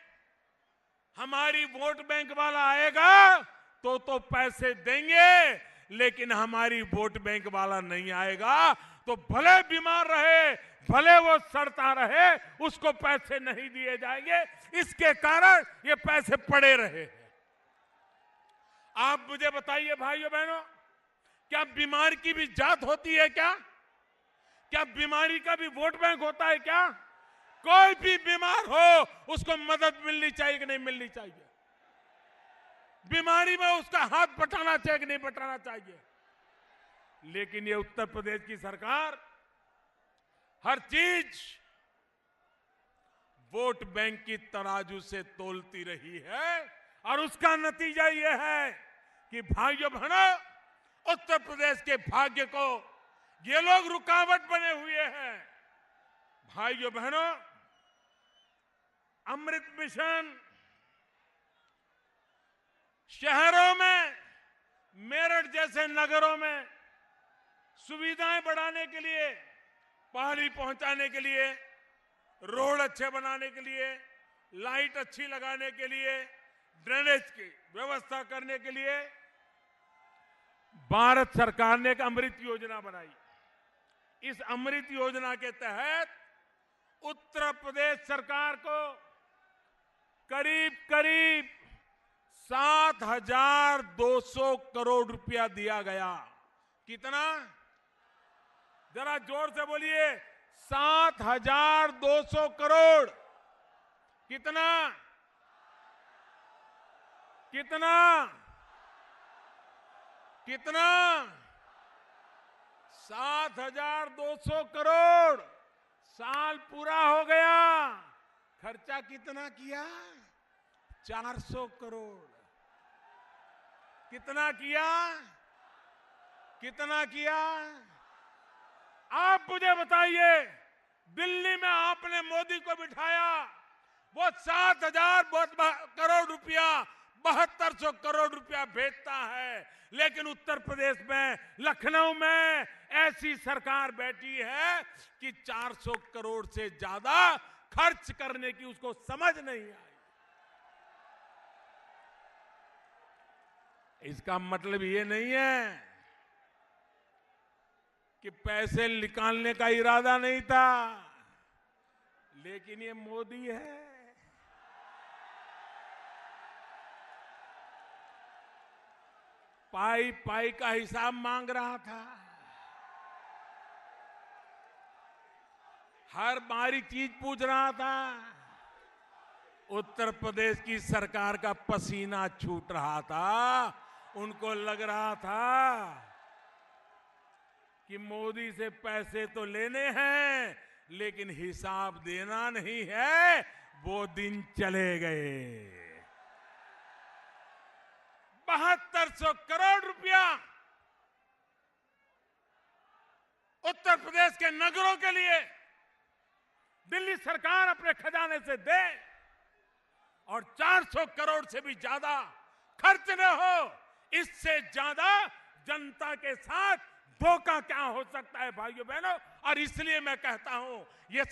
हमारी वोट बैंक वाला आएगा तो पैसे देंगे, लेकिन हमारी वोट बैंक वाला नहीं आएगा तो भले बीमार रहे, भले वो सड़ता रहे, उसको पैसे नहीं दिए जाएंगे। इसके कारण ये पैसे पड़े रहे। आप मुझे बताइए भाइयों बहनों, क्या बीमारी की भी जात होती है क्या? क्या बीमारी का भी वोट बैंक होता है क्या? कोई भी बीमार हो उसको मदद मिलनी चाहिए कि नहीं मिलनी चाहिए? बीमारी में उसका हाथ बटाना चाहिए कि नहीं बटाना चाहिए? लेकिन ये उत्तर प्रदेश की सरकार हर चीज वोट बैंक की तराजू से तोलती रही है और उसका नतीजा यह है कि भाइयों बहनों, उत्तर प्रदेश के भाग्य को ये लोग रुकावट बने हुए हैं। भाइयों बहनों, अमृत मिशन शहरों में, मेरठ जैसे नगरों में सुविधाएं बढ़ाने के लिए, पानी पहुंचाने के लिए, रोड अच्छे बनाने के लिए, लाइट अच्छी लगाने के लिए, ड्रेनेज की व्यवस्था करने के लिए भारत सरकार ने एक अमृत योजना बनाई। इस अमृत योजना के तहत उत्तर प्रदेश सरकार को करीब करीब 7,200 करोड़ रुपया दिया गया। कितना? जरा जोर से बोलिए। 7,200 करोड़। कितना? कितना? कितना? 7,200 करोड़। साल पूरा हो गया। खर्चा कितना किया? 400 करोड़। कितना किया? कितना किया? आप मुझे बताइए, दिल्ली में आपने मोदी को बिठाया, वो 7,000 करोड़ रुपया, 7200 करोड़ रुपया भेजता है, लेकिन उत्तर प्रदेश में, लखनऊ में ऐसी सरकार बैठी है कि 400 करोड़ से ज्यादा खर्च करने की उसको समझ नहीं आई। इसका मतलब ये नहीं है कि पैसे निकालने का इरादा नहीं था, लेकिन ये मोदी है। पाई पाई का हिसाब मांग रहा था। हर बारी चीज पूछ रहा था। उत्तर प्रदेश की सरकार का पसीना छूट रहा था। उनको लग रहा था कि मोदी से पैसे तो लेने हैं, लेकिन हिसाब देना नहीं है। वो दिन चले गए। 7200 करोड़ रुपया उत्तर प्रदेश के नगरों के लिए दिल्ली सरकार अपने खजाने से दे, और 400 करोड़ से भी ज्यादा खर्च न हो। इससे ज्यादा जनता के साथ धोखा क्या हो सकता है भाइयों बहनों। और इसलिए मैं कहता हूं, ये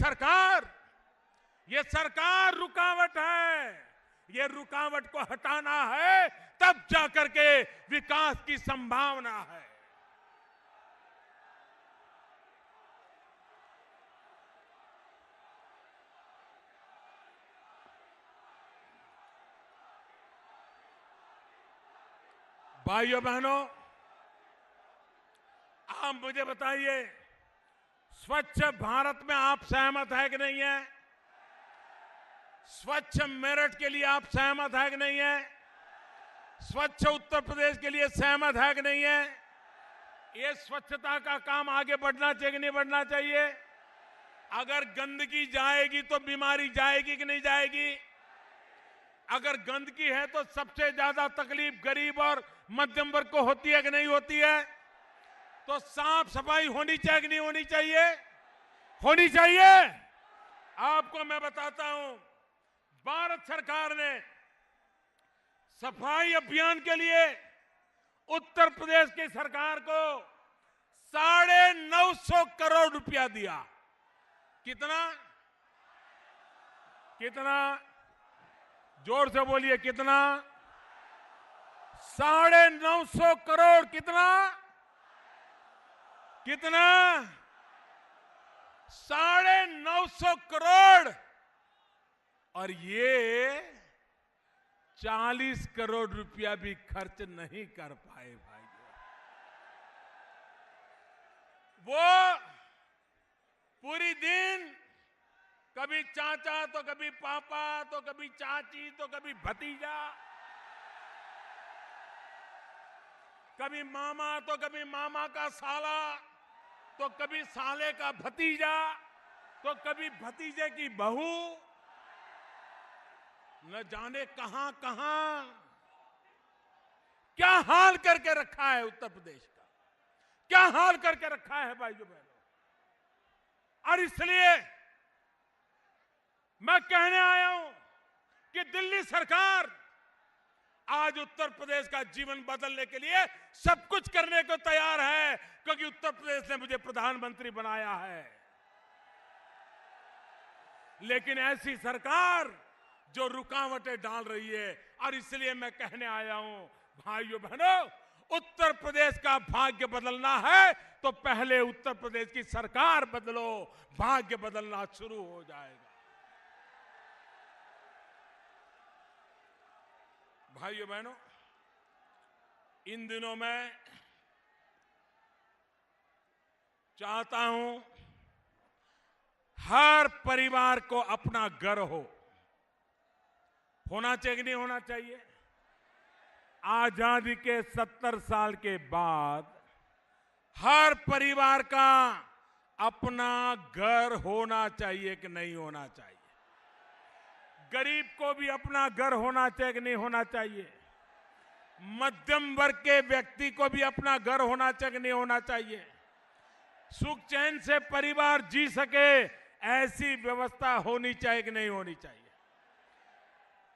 सरकार रुकावट है। ये रुकावट को हटाना है, तब जाकर के विकास की संभावना है। भाइयों बहनों, आप मुझे बताइए, स्वच्छ भारत में आप सहमत है कि नहीं है? स्वच्छ मेरठ के लिए आप सहमत है कि नहीं है? स्वच्छ उत्तर प्रदेश के लिए सहमत है कि नहीं है? ये स्वच्छता का काम आगे बढ़ना चाहिए कि नहीं बढ़ना चाहिए? अगर गंदगी जाएगी तो बीमारी जाएगी कि नहीं जाएगी? अगर गंदगी है तो सबसे ज्यादा तकलीफ गरीब और मध्यम वर्ग को होती है कि नहीं होती है? तो साफ सफाई होनी चाहिए कि नहीं होनी चाहिए? होनी चाहिए। आपको मैं बताता हूं, भारत सरकार ने सफाई अभियान के लिए उत्तर प्रदेश की सरकार को 950 करोड़ रुपया दिया। कितना? कितना? जोर से बोलिए। कितना? 950 करोड़। कितना? कितना? 950 करोड़। और ये 40 करोड़ रुपया भी खर्च नहीं कर पाए भाइयों। वो पूरी दिन कभी चाचा तो कभी पापा तो कभी चाची तो कभी भतीजा, कभी मामा तो कभी मामा का साला, तो कभी साले का भतीजा, तो कभी भतीजे की बहू, न जाने कहां कहां क्या हाल करके रखा है उत्तर प्रदेश का। क्या हाल करके रखा है भाइयों बहनों। और इसलिए मैं कहने आया हूं कि दिल्ली सरकार आज उत्तर प्रदेश का जीवन बदलने के लिए सब कुछ करने को तैयार है, क्योंकि उत्तर प्रदेश ने मुझे प्रधानमंत्री बनाया है। लेकिन ऐसी सरकार जो रुकावटें डाल रही है, और इसलिए मैं कहने आया हूं भाइयों बहनों, उत्तर प्रदेश का भाग्य बदलना है तो पहले उत्तर प्रदेश की सरकार बदलो, भाग्य बदलना शुरू हो जाएगा। भाइयों बहनों, इन दिनों मैं चाहता हूं हर परिवार को अपना घर होना चाहिए कि नहीं होना चाहिए। आजादी के 70 साल के बाद हर परिवार का अपना घर होना चाहिए कि नहीं होना चाहिए। गरीब को भी अपना घर होना चाहिए कि नहीं होना चाहिए। मध्यम वर्ग के व्यक्ति को भी अपना घर होना चाहिए कि नहीं होना चाहिए। सुख चैन से परिवार जी सके ऐसी व्यवस्था होनी चाहिए कि नहीं होनी चाहिए।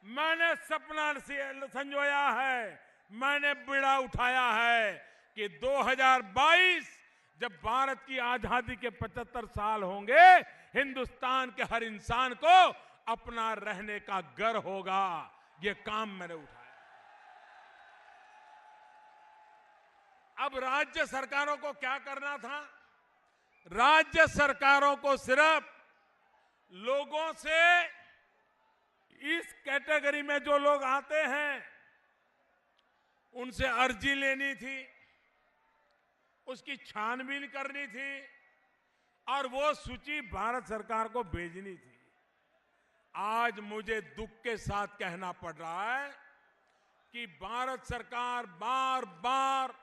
मैंने सपना संजोया है, मैंने बीड़ा उठाया है कि 2022 जब भारत की आजादी के 75 साल होंगे, हिंदुस्तान के हर इंसान को अपना रहने का घर होगा। ये काम मैंने उठाया। अब राज्य सरकारों को क्या करना था? राज्य सरकारों को सिर्फ लोगों से, इस कैटेगरी में जो लोग आते हैं उनसे अर्जी लेनी थी, उसकी छानबीन करनी थी और वो सूची भारत सरकार को भेजनी थी। आज मुझे दुख के साथ कहना पड़ रहा है कि भारत सरकार बार बार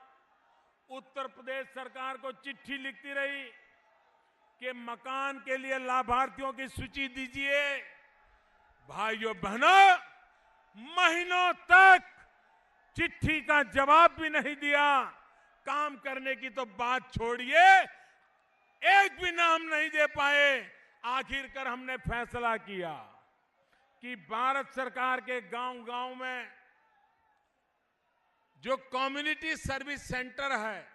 उत्तर प्रदेश सरकार को चिट्ठी लिखती रही कि मकान के लिए लाभार्थियों की सूची दीजिए। भाइयों बहनों, महीनों तक चिट्ठी का जवाब भी नहीं दिया। काम करने की तो बात छोड़िए, एक भी नाम नहीं दे पाए। आखिरकार हमने फैसला किया कि भारत सरकार के गांव-गांव में जो कम्युनिटी सर्विस सेंटर है,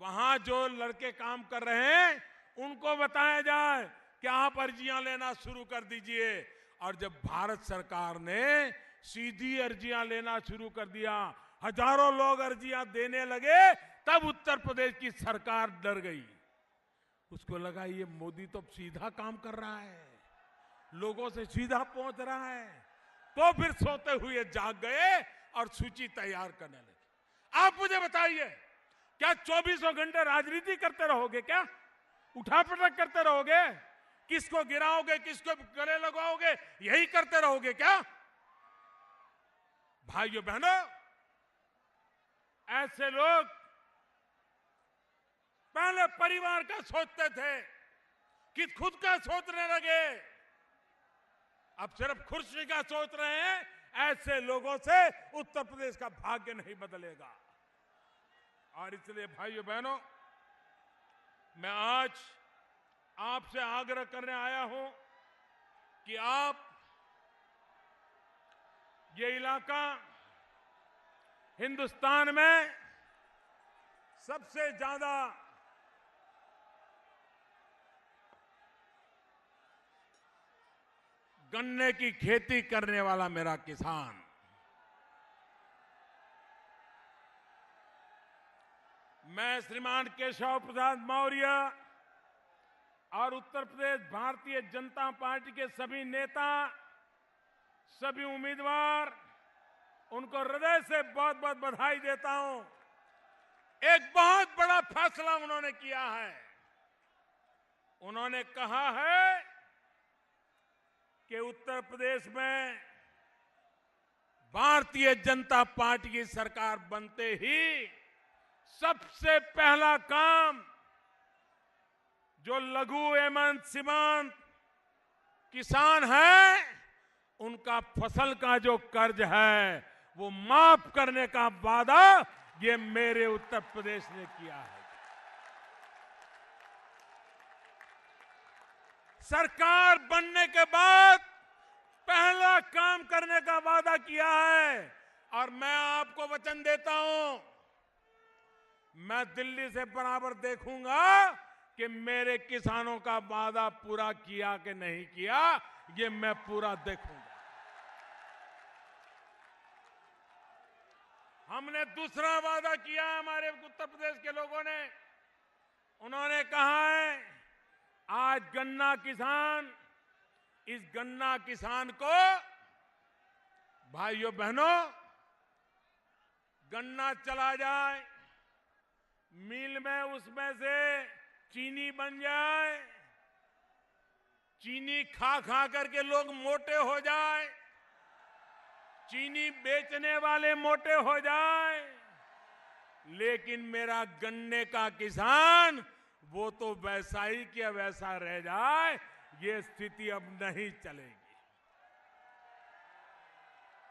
वहां जो लड़के काम कर रहे हैं उनको बताया जाए कि आप अर्जियां लेना शुरू कर दीजिए। और जब भारत सरकार ने सीधी अर्जियां लेना शुरू कर दिया, हजारों लोग अर्जियां देने लगे, तब उत्तर प्रदेश की सरकार डर गई। उसको लगा ये मोदी तो सीधा काम कर रहा है, लोगों से सीधा पहुंच रहा है। तो फिर सोते हुए जाग गए और सूची तैयार करने लगे। आप मुझे बताइए, क्या 24 घंटे राजनीति करते रहोगे? क्या उठापटक करते रहोगे? किसको गिराओगे, किसको गले लगाओगे, यही करते रहोगे क्या? भाइयों बहनों, ऐसे लोग पहले परिवार का सोचते थे कि खुद का सोचने लगे, अब सिर्फ खुर्शी का सोच रहे हैं। ऐसे लोगों से उत्तर प्रदेश का भाग्य नहीं बदलेगा। और इसलिए भाइयों बहनों, मैं आज आपसे आग्रह करने आया हूं कि आप ये इलाका हिंदुस्तान में सबसे ज्यादा गन्ने की खेती करने वाला मेरा किसान, मैं श्रीमान केशव प्रसाद मौर्य और उत्तर प्रदेश भारतीय जनता पार्टी के सभी नेता, सभी उम्मीदवार, उनको हृदय से बहुत बहुत बधाई देता हूं। एक बहुत बड़ा फैसला उन्होंने किया है। उन्होंने कहा है कि उत्तर प्रदेश में भारतीय जनता पार्टी की सरकार बनते ही सबसे पहला काम जो लघु एवं सीमांत किसान है, उनका फसल का जो कर्ज है वो माफ करने का वादा ये मेरे उत्तर प्रदेश ने किया है। सरकार बनने के बाद पहला काम करने का वादा किया है और मैं आपको वचन देता हूं, मैं दिल्ली से बराबर देखूंगा कि मेरे किसानों का वादा पूरा किया कि नहीं किया, ये मैं पूरा देखूंगा। हमने दूसरा वादा किया हमारे उत्तर प्रदेश के लोगों ने, उन्होंने कहा है आज गन्ना किसान, इस गन्ना किसान को भाइयों बहनों गन्ना चला जाए मिल में, उसमें से चीनी बन जाए, चीनी खा खा करके लोग मोटे हो जाए, चीनी बेचने वाले मोटे हो जाए, लेकिन मेरा गन्ने का किसान वो तो वैसा ही कि वैसा रह जाए, ये स्थिति अब नहीं चलेगी।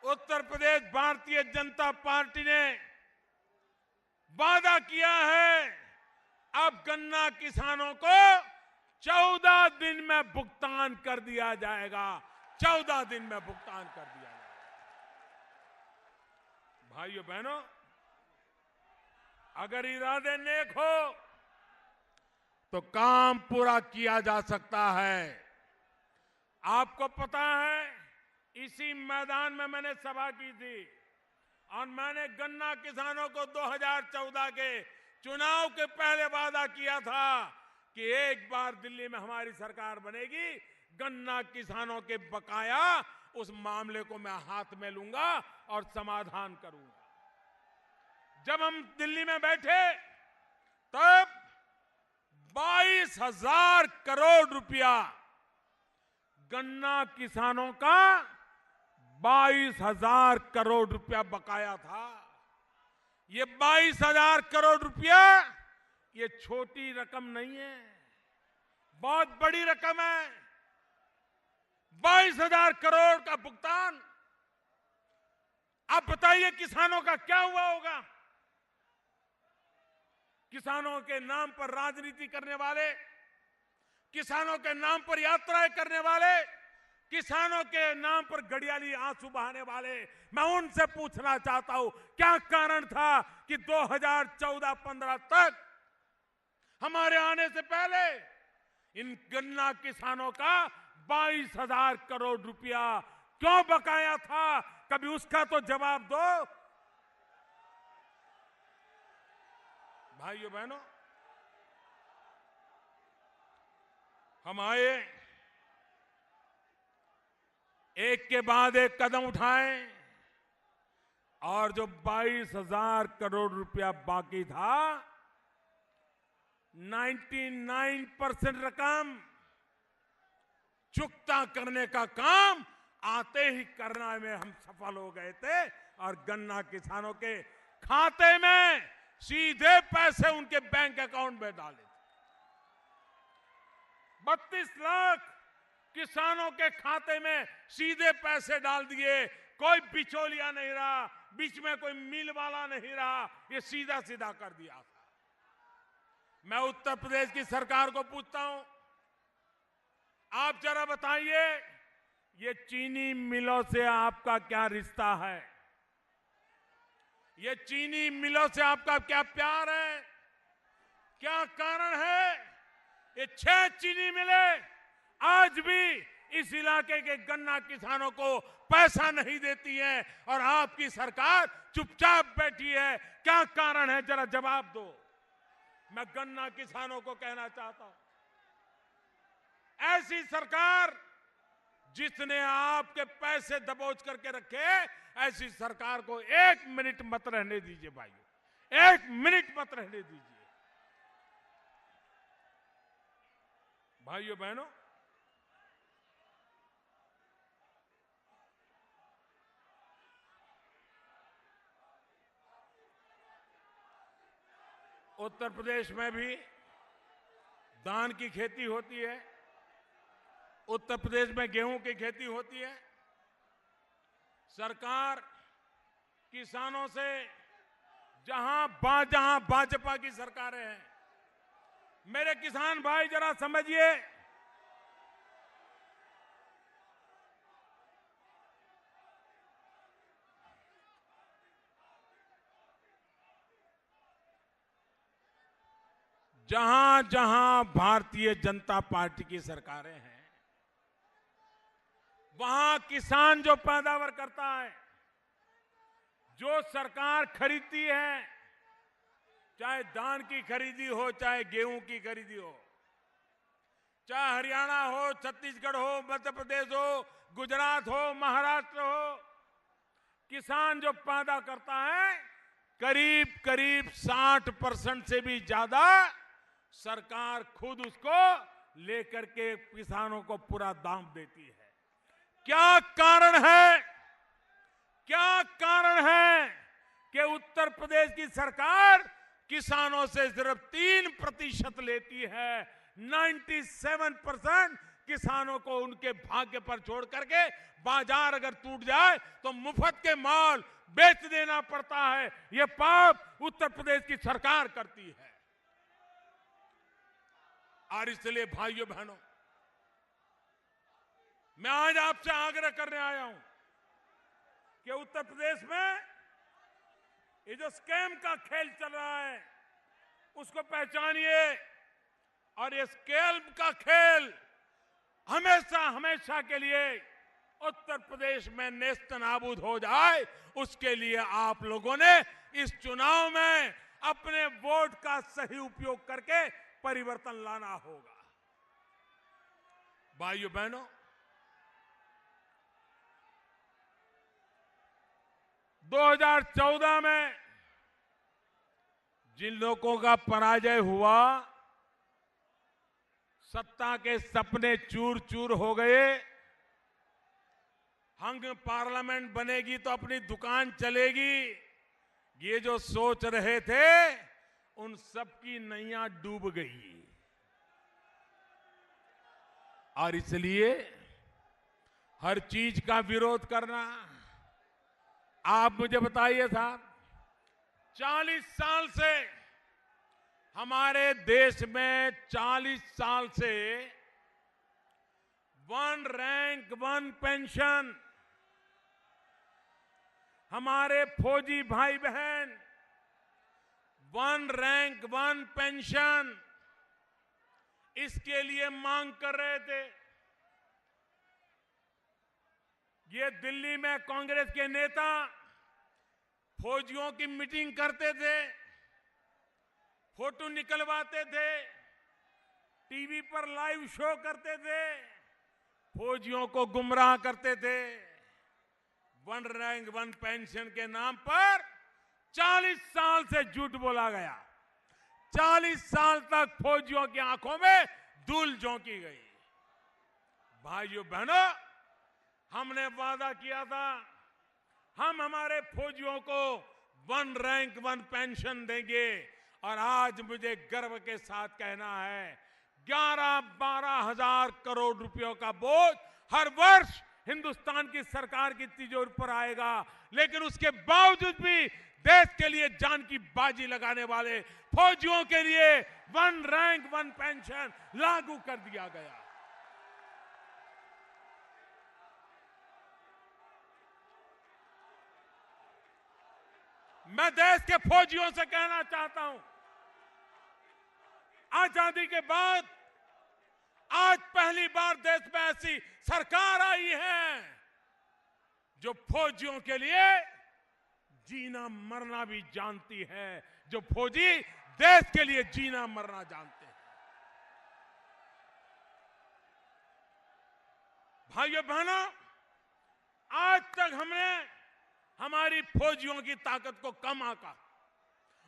उत्तर प्रदेश भारतीय जनता पार्टी ने वादा किया है अब गन्ना किसानों को 14 दिन में भुगतान कर दिया जाएगा, 14 दिन में भुगतान कर दिया जाएगा। भाइयों बहनों, अगर इरादे नेक हो तो काम पूरा किया जा सकता है। आपको पता है इसी मैदान में मैंने सभा की थी और मैंने गन्ना किसानों को 2014 के चुनाव के पहले वादा किया था कि एक बार दिल्ली में हमारी सरकार बनेगी, गन्ना किसानों के बकाया उस मामले को मैं हाथ में लूंगा और समाधान करूंगा। जब हम दिल्ली में बैठे तब 22,000 करोड़ रुपया गन्ना किसानों का 22,000 करोड़ रुपया बकाया था। ये 22,000 करोड़ रुपया ये छोटी रकम नहीं है, बहुत बड़ी रकम है। 22,000 करोड़ का भुगतान। आप बताइए किसानों का क्या हुआ होगा? किसानों के नाम पर राजनीति करने वाले, किसानों के नाम पर यात्राएं करने वाले, किसानों के नाम पर घड़ियाली आंसू बहाने वाले, मैं उनसे पूछना चाहता हूं क्या कारण था कि 2014-15 तक हमारे आने से पहले इन गन्ना किसानों का 22,000 करोड़ रुपया क्यों बकाया था? कभी उसका तो जवाब दो। भाइयों बहनों, हम आए, एक के बाद एक कदम उठाए और जो 22,000 करोड़ रुपया बाकी था, 99% रकम चुकता करने का काम आते ही करना में हम सफल हो गए थे और गन्ना किसानों के खाते में सीधे पैसे उनके बैंक अकाउंट में डाले थे। 32 लाख किसानों के खाते में सीधे पैसे डाल दिए, कोई बिचौलिया नहीं रहा, बीच में कोई मिल वाला नहीं रहा, ये सीधा सीधा कर दिया था। मैं उत्तर प्रदेश की सरकार को पूछता हूं, आप जरा बताइए ये चीनी मिलों से आपका क्या रिश्ता है? ये चीनी मिलों से आपका क्या प्यार है? क्या कारण है? ये 6 चीनी मिलें आज भी इस इलाके के गन्ना किसानों को पैसा नहीं देती है और आपकी सरकार चुपचाप बैठी है। क्या कारण है? जरा जवाब दो। मैं गन्ना किसानों को कहना चाहता हूं, ऐसी सरकार जिसने आपके पैसे दबोच करके रखे, ऐसी सरकार को 1 मिनट मत रहने दीजिए भाइयों, 1 मिनट मत रहने दीजिए। भाइयों बहनों, उत्तर प्रदेश में भी धान की खेती होती है, उत्तर प्रदेश में गेहूं की खेती होती है। सरकार किसानों से जहां भाजपा की सरकारें हैं। मेरे किसान भाई जरा समझिए, जहां जहां भारतीय जनता पार्टी की सरकारें हैं, वहां किसान जो पैदावार करता है, जो सरकार खरीदती है, चाहे धान की खरीदी हो, चाहे गेहूं की खरीदी हो, चाहे हरियाणा हो, छत्तीसगढ़ हो, मध्य प्रदेश हो, गुजरात हो, महाराष्ट्र हो, किसान जो पैदा करता है, करीब करीब 60% से भी ज्यादा सरकार खुद उसको लेकर के किसानों को पूरा दाम देती है। क्या कारण है? क्या कारण है कि उत्तर प्रदेश की सरकार किसानों से सिर्फ 3% लेती है? 97% किसानों को उनके भाग्य पर छोड़ करके बाजार अगर टूट जाए तो मुफ्त के माल बेच देना पड़ता है। यह पाप उत्तर प्रदेश की सरकार करती है। और इसलिए भाइयों बहनों, मैं आज आपसे आग्रह करने आया हूं कि उत्तर प्रदेश में ये जो स्कैम का खेल चल रहा है उसको पहचानिए, और ये स्कैम का खेल हमेशा हमेशा के लिए उत्तर प्रदेश में नेस्त नाबूद हो जाए, उसके लिए आप लोगों ने इस चुनाव में अपने वोट का सही उपयोग करके परिवर्तन लाना होगा। भाइयों बहनों, 2014 में जिन लोगों का पराजय हुआ, सत्ता के सपने चूर चूर हो गए, हंग पार्लियामेंट बनेगी तो अपनी दुकान चलेगी, ये जो सोच रहे थे उन सबकी नैया डूब गई। और इसलिए हर चीज का विरोध करना। आप मुझे बताइए साहब, 40 साल से हमारे देश में 40 साल से वन रैंक वन पेंशन, हमारे फौजी भाई बहन वन रैंक वन पेंशन, इसके लिए मांग कर रहे थे। ये दिल्ली में कांग्रेस के नेता फौजियों की मीटिंग करते थे, फोटो निकलवाते थे, टीवी पर लाइव शो करते थे, फौजियों को गुमराह करते थे। वन रैंक वन पेंशन के नाम पर 40 साल से झूठ बोला गया। 40 साल तक फौजियों की आंखों में धूल झोंकी गई। भाइयों बहनों, हमने वादा किया था हम हमारे फौजियों को वन रैंक वन पेंशन देंगे, और आज मुझे गर्व के साथ कहना है 11-12 हजार करोड़ रुपयों का बोझ हर वर्ष हिंदुस्तान की सरकार की तिजोरी पर आएगा। लेकिन उसके बावजूद भी देश के लिए जान की बाजी लगाने वाले फौजियों के लिए वन रैंक वन पेंशन लागू कर दिया गया। मैं देश के फौजियों से कहना चाहता हूं, आजादी के बाद आज पहली बार देश में ऐसी सरकार आई है जो फौजियों के लिए जीना मरना भी जानती है, जो फौजी देश के लिए जीना मरना जानते हैं। भाइयों बहनों, आज तक हमने हमारी फौजियों की ताकत को कम आंका,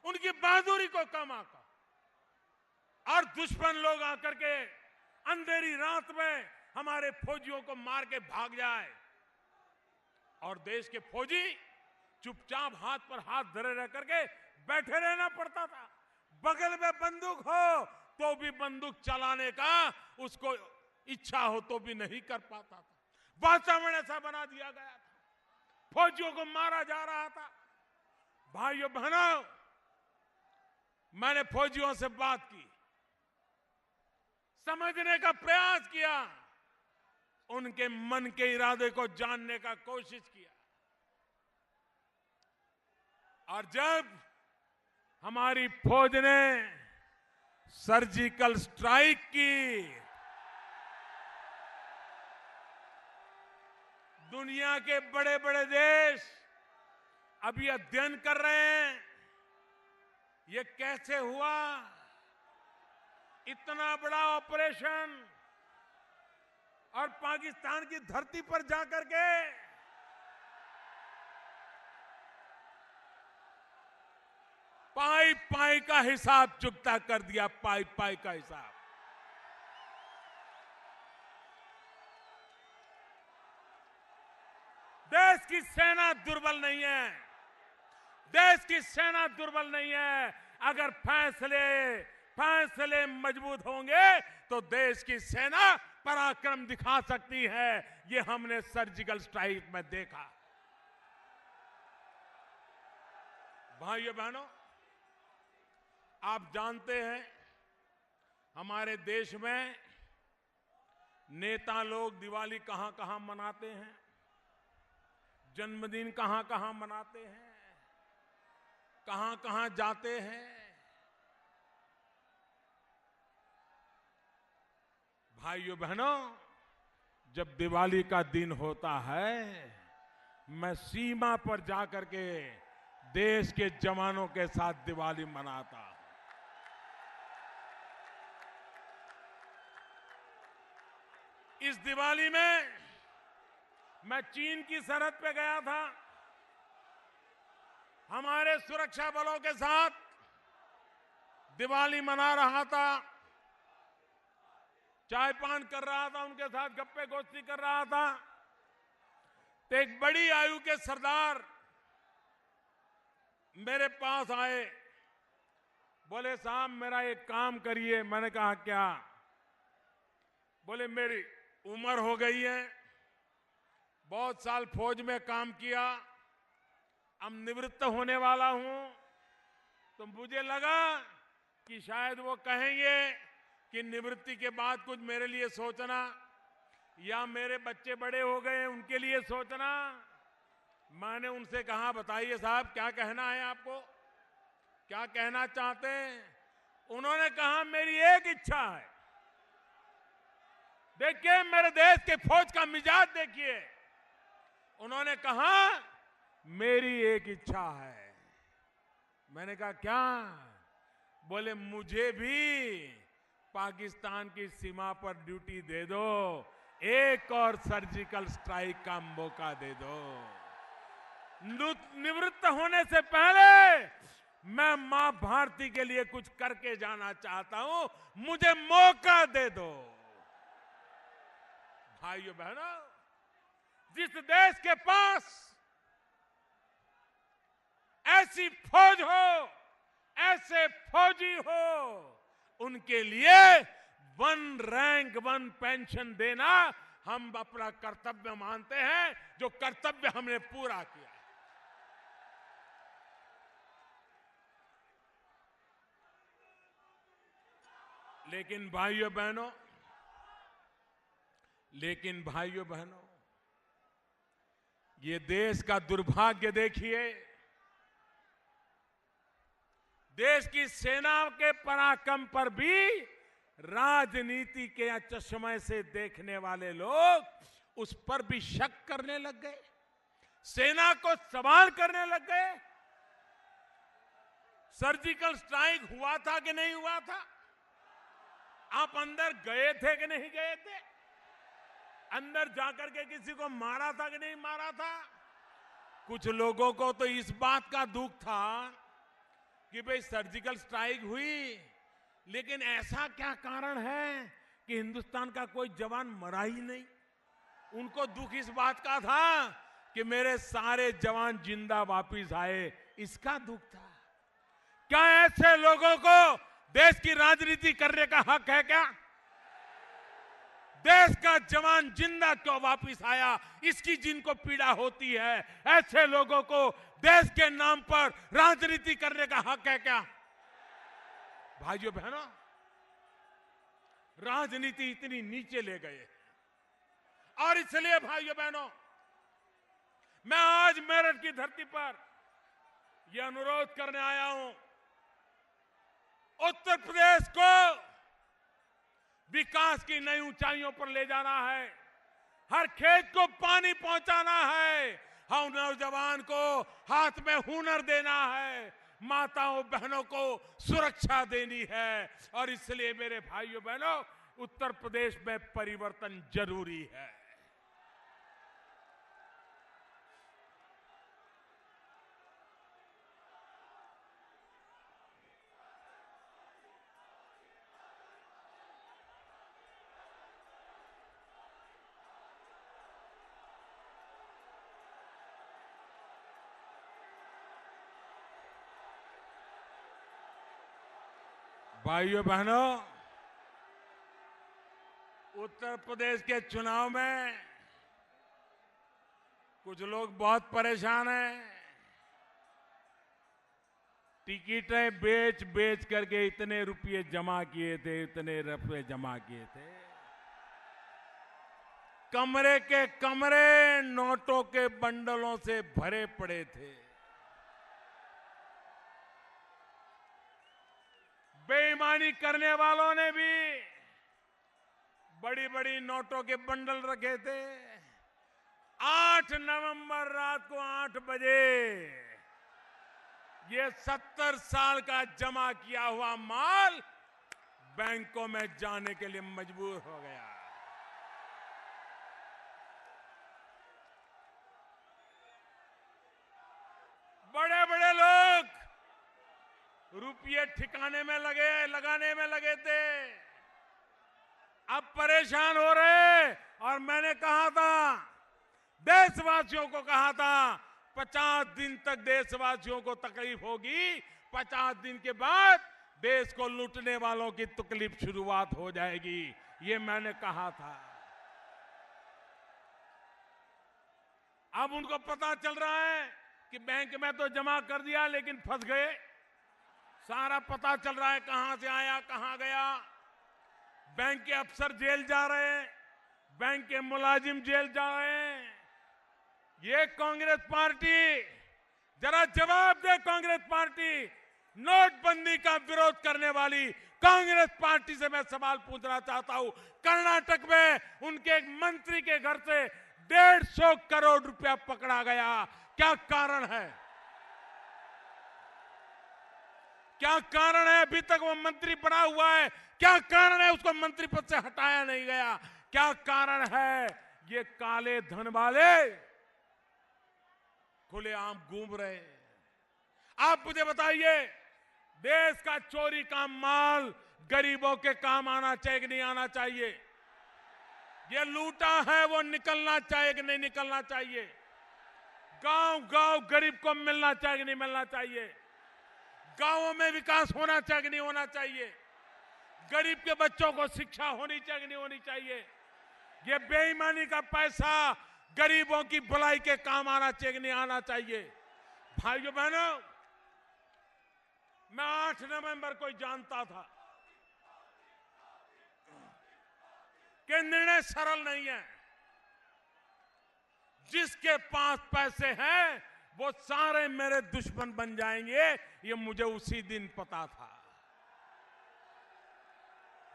उनकी बहादुरी को कम आंका, और दुश्मन लोग आकर के अंधेरी रात में हमारे फौजियों को मार के भाग जाए और देश के फौजी चुपचाप हाथ पर हाथ धरे रह करके बैठे रहना पड़ता था। बगल में बंदूक हो तो भी बंदूक चलाने का उसको इच्छा हो तो भी नहीं कर पाता था। वातावरण ऐसा बना दिया गया था, फौजियों को मारा जा रहा था। भाइयों बहनों, मैंने फौजियों से बात की, समझने का प्रयास किया, उनके मन के इरादे को जानने का कोशिश किया। और जब हमारी फौज ने सर्जिकल स्ट्राइक की, दुनिया के बड़े बड़े देश अभी अध्ययन कर रहे हैं ये कैसे हुआ। इतना बड़ा ऑपरेशन और पाकिस्तान की धरती पर जाकर के पाई पाई का हिसाब चुकता कर दिया, पाई पाई का हिसाब। देश की सेना दुर्बल नहीं है, देश की सेना दुर्बल नहीं है। अगर फैसले मजबूत होंगे तो देश की सेना पराक्रम दिखा सकती है। ये हमने सर्जिकल स्ट्राइक में देखा। भाइयों बहनों, आप जानते हैं हमारे देश में नेता लोग दिवाली कहां कहां मनाते हैं, जन्मदिन कहां कहां मनाते हैं, कहां कहां जाते हैं। भाइयों बहनों, जब दिवाली का दिन होता है मैं सीमा पर जाकर के देश के जवानों के साथ दिवाली मनाता हूं। इस दिवाली में मैं चीन की सरहद पे गया था, हमारे सुरक्षा बलों के साथ दिवाली मना रहा था, चाय पान कर रहा था, उनके साथ गप्पे गोष्ठी कर रहा था। तो एक बड़ी आयु के सरदार मेरे पास आए, बोले साहब मेरा एक काम करिए। मैंने कहा क्या? बोले मेरी उम्र हो गई है, बहुत साल फौज में काम किया, अब निवृत्त होने वाला हूं, तो मुझे लगा कि शायद वो कहेंगे कि निवृत्ति के बाद कुछ मेरे लिए सोचना, या मेरे बच्चे बड़े हो गए हैं उनके लिए सोचना। मैंने उनसे कहा बताइए साहब क्या कहना है आपको, क्या कहना चाहते हैं? उन्होंने कहा मेरी एक इच्छा है। देखिए मेरे देश के फौज का मिजाज देखिए। उन्होंने कहा मेरी एक इच्छा है। मैंने कहा क्या? बोले मुझे भी पाकिस्तान की सीमा पर ड्यूटी दे दो, एक और सर्जिकल स्ट्राइक का मौका दे दो। निवृत्त होने से पहले मैं मां भारती के लिए कुछ करके जाना चाहता हूं, मुझे मौका दे दो। भाइयों बहनों, जिस देश के पास ऐसी फौज हो, ऐसे फौजी हो, उनके लिए 1 रैंक 1 पेंशन देना हम अपना कर्तव्य मानते हैं, जो कर्तव्य हमने पूरा किया। लेकिन भाइयों बहनों, ये देश का दुर्भाग्य देखिए। देश की सेना के पराक्रम पर भी राजनीति के चश्मे से देखने वाले लोग उस पर भी शक करने लग गए, सेना को सवाल करने लग गए। सर्जिकल स्ट्राइक हुआ था कि नहीं हुआ था? आप अंदर गए थे कि नहीं गए थे? अंदर जाकर के किसी को मारा था कि नहीं मारा था? कुछ लोगों को तो इस बात का दुख था कि भाई सर्जिकल स्ट्राइक हुई, लेकिन ऐसा क्या कारण है कि हिंदुस्तान का कोई जवान मरा ही नहीं? उनको दुख इस बात का था कि मेरे सारे जवान जिंदा वापस आए, इसका दुख था। क्या ऐसे लोगों को देश की राजनीति करने का हक है क्या? देश का जवान जिंदा क्यों वापस आया, इसकी जिनको पीड़ा होती है, ऐसे लोगों को देश के नाम पर राजनीति करने का हक है क्या? भाइयों बहनों, राजनीति इतनी नीचे ले गए और इसलिए भाइयों बहनों, मैं आज मेरठ की धरती पर यह अनुरोध करने आया हूं, उत्तर प्रदेश को विकास की नई ऊंचाइयों पर ले जाना है, हर खेत को पानी पहुंचाना है, हर नौजवान को हाथ में हुनर देना है, माताओं बहनों को सुरक्षा देनी है। और इसलिए मेरे भाइयों बहनों, उत्तर प्रदेश में परिवर्तन जरूरी है। भाइयों बहनों, उत्तर प्रदेश के चुनाव में कुछ लोग बहुत परेशान हैं। टिकटें बेच बेच करके इतने रुपये जमा किए थे, इतने रुपये जमा किए थे, कमरे के कमरे नोटों के बंडलों से भरे पड़े थे। बेईमानी करने वालों ने भी बड़ी बड़ी नोटों के बंडल रखे थे। 8 नवंबर रात को 8 बजे ये 70 साल का जमा किया हुआ माल बैंकों में जाने के लिए मजबूर हो गया। बड़े बड़े लोग रुपये ठिकाने में लगाने में लगे थे, अब परेशान हो रहे। और मैंने कहा था, देशवासियों को कहा था, 50 दिन तक देशवासियों को तकलीफ होगी, 50 दिन के बाद देश को लूटने वालों की तकलीफ शुरुआत हो जाएगी, ये मैंने कहा था। अब उनको पता चल रहा है कि बैंक में तो जमा कर दिया लेकिन फंस गए। सारा पता चल रहा है कहां से आया कहां गया। बैंक के अफसर जेल जा रहे हैं, बैंक के मुलाजिम जेल जा रहे हैं। ये कांग्रेस पार्टी, जरा जवाब दे कांग्रेस पार्टी, नोटबंदी का विरोध करने वाली कांग्रेस पार्टी से मैं सवाल पूछना चाहता हूं। कर्नाटक में उनके एक मंत्री के घर से 150 करोड़ रुपया पकड़ा गया, क्या कारण है? क्या कारण है? अभी तक वो मंत्री बना हुआ है, क्या कारण है उसको मंत्री पद से हटाया नहीं गया? क्या कारण है? ये काले धन वाले खुलेआम घूम रहे हैं। आप मुझे बताइए, देश का चोरी का माल गरीबों के काम आना चाहिए कि नहीं आना चाहिए? ये लूटा है वो निकलना चाहिए कि नहीं निकलना चाहिए? गांव गांव गरीब को मिलना चाहिए कि नहीं मिलना चाहिए? गांवों में विकास होना चाहिए कि नहीं होना चाहिए? गरीब के बच्चों को शिक्षा होनी चाहिए कि नहीं होनी चाहिए? ये बेईमानी का पैसा गरीबों की भलाई के काम आना चाहिए कि नहीं आना चाहिए? भाइयों बहनों, मैं 8 नवंबर को जानता था कि निर्णय सरल नहीं है। जिसके पास पैसे हैं वो सारे मेरे दुश्मन बन जाएंगे, ये मुझे उसी दिन पता था।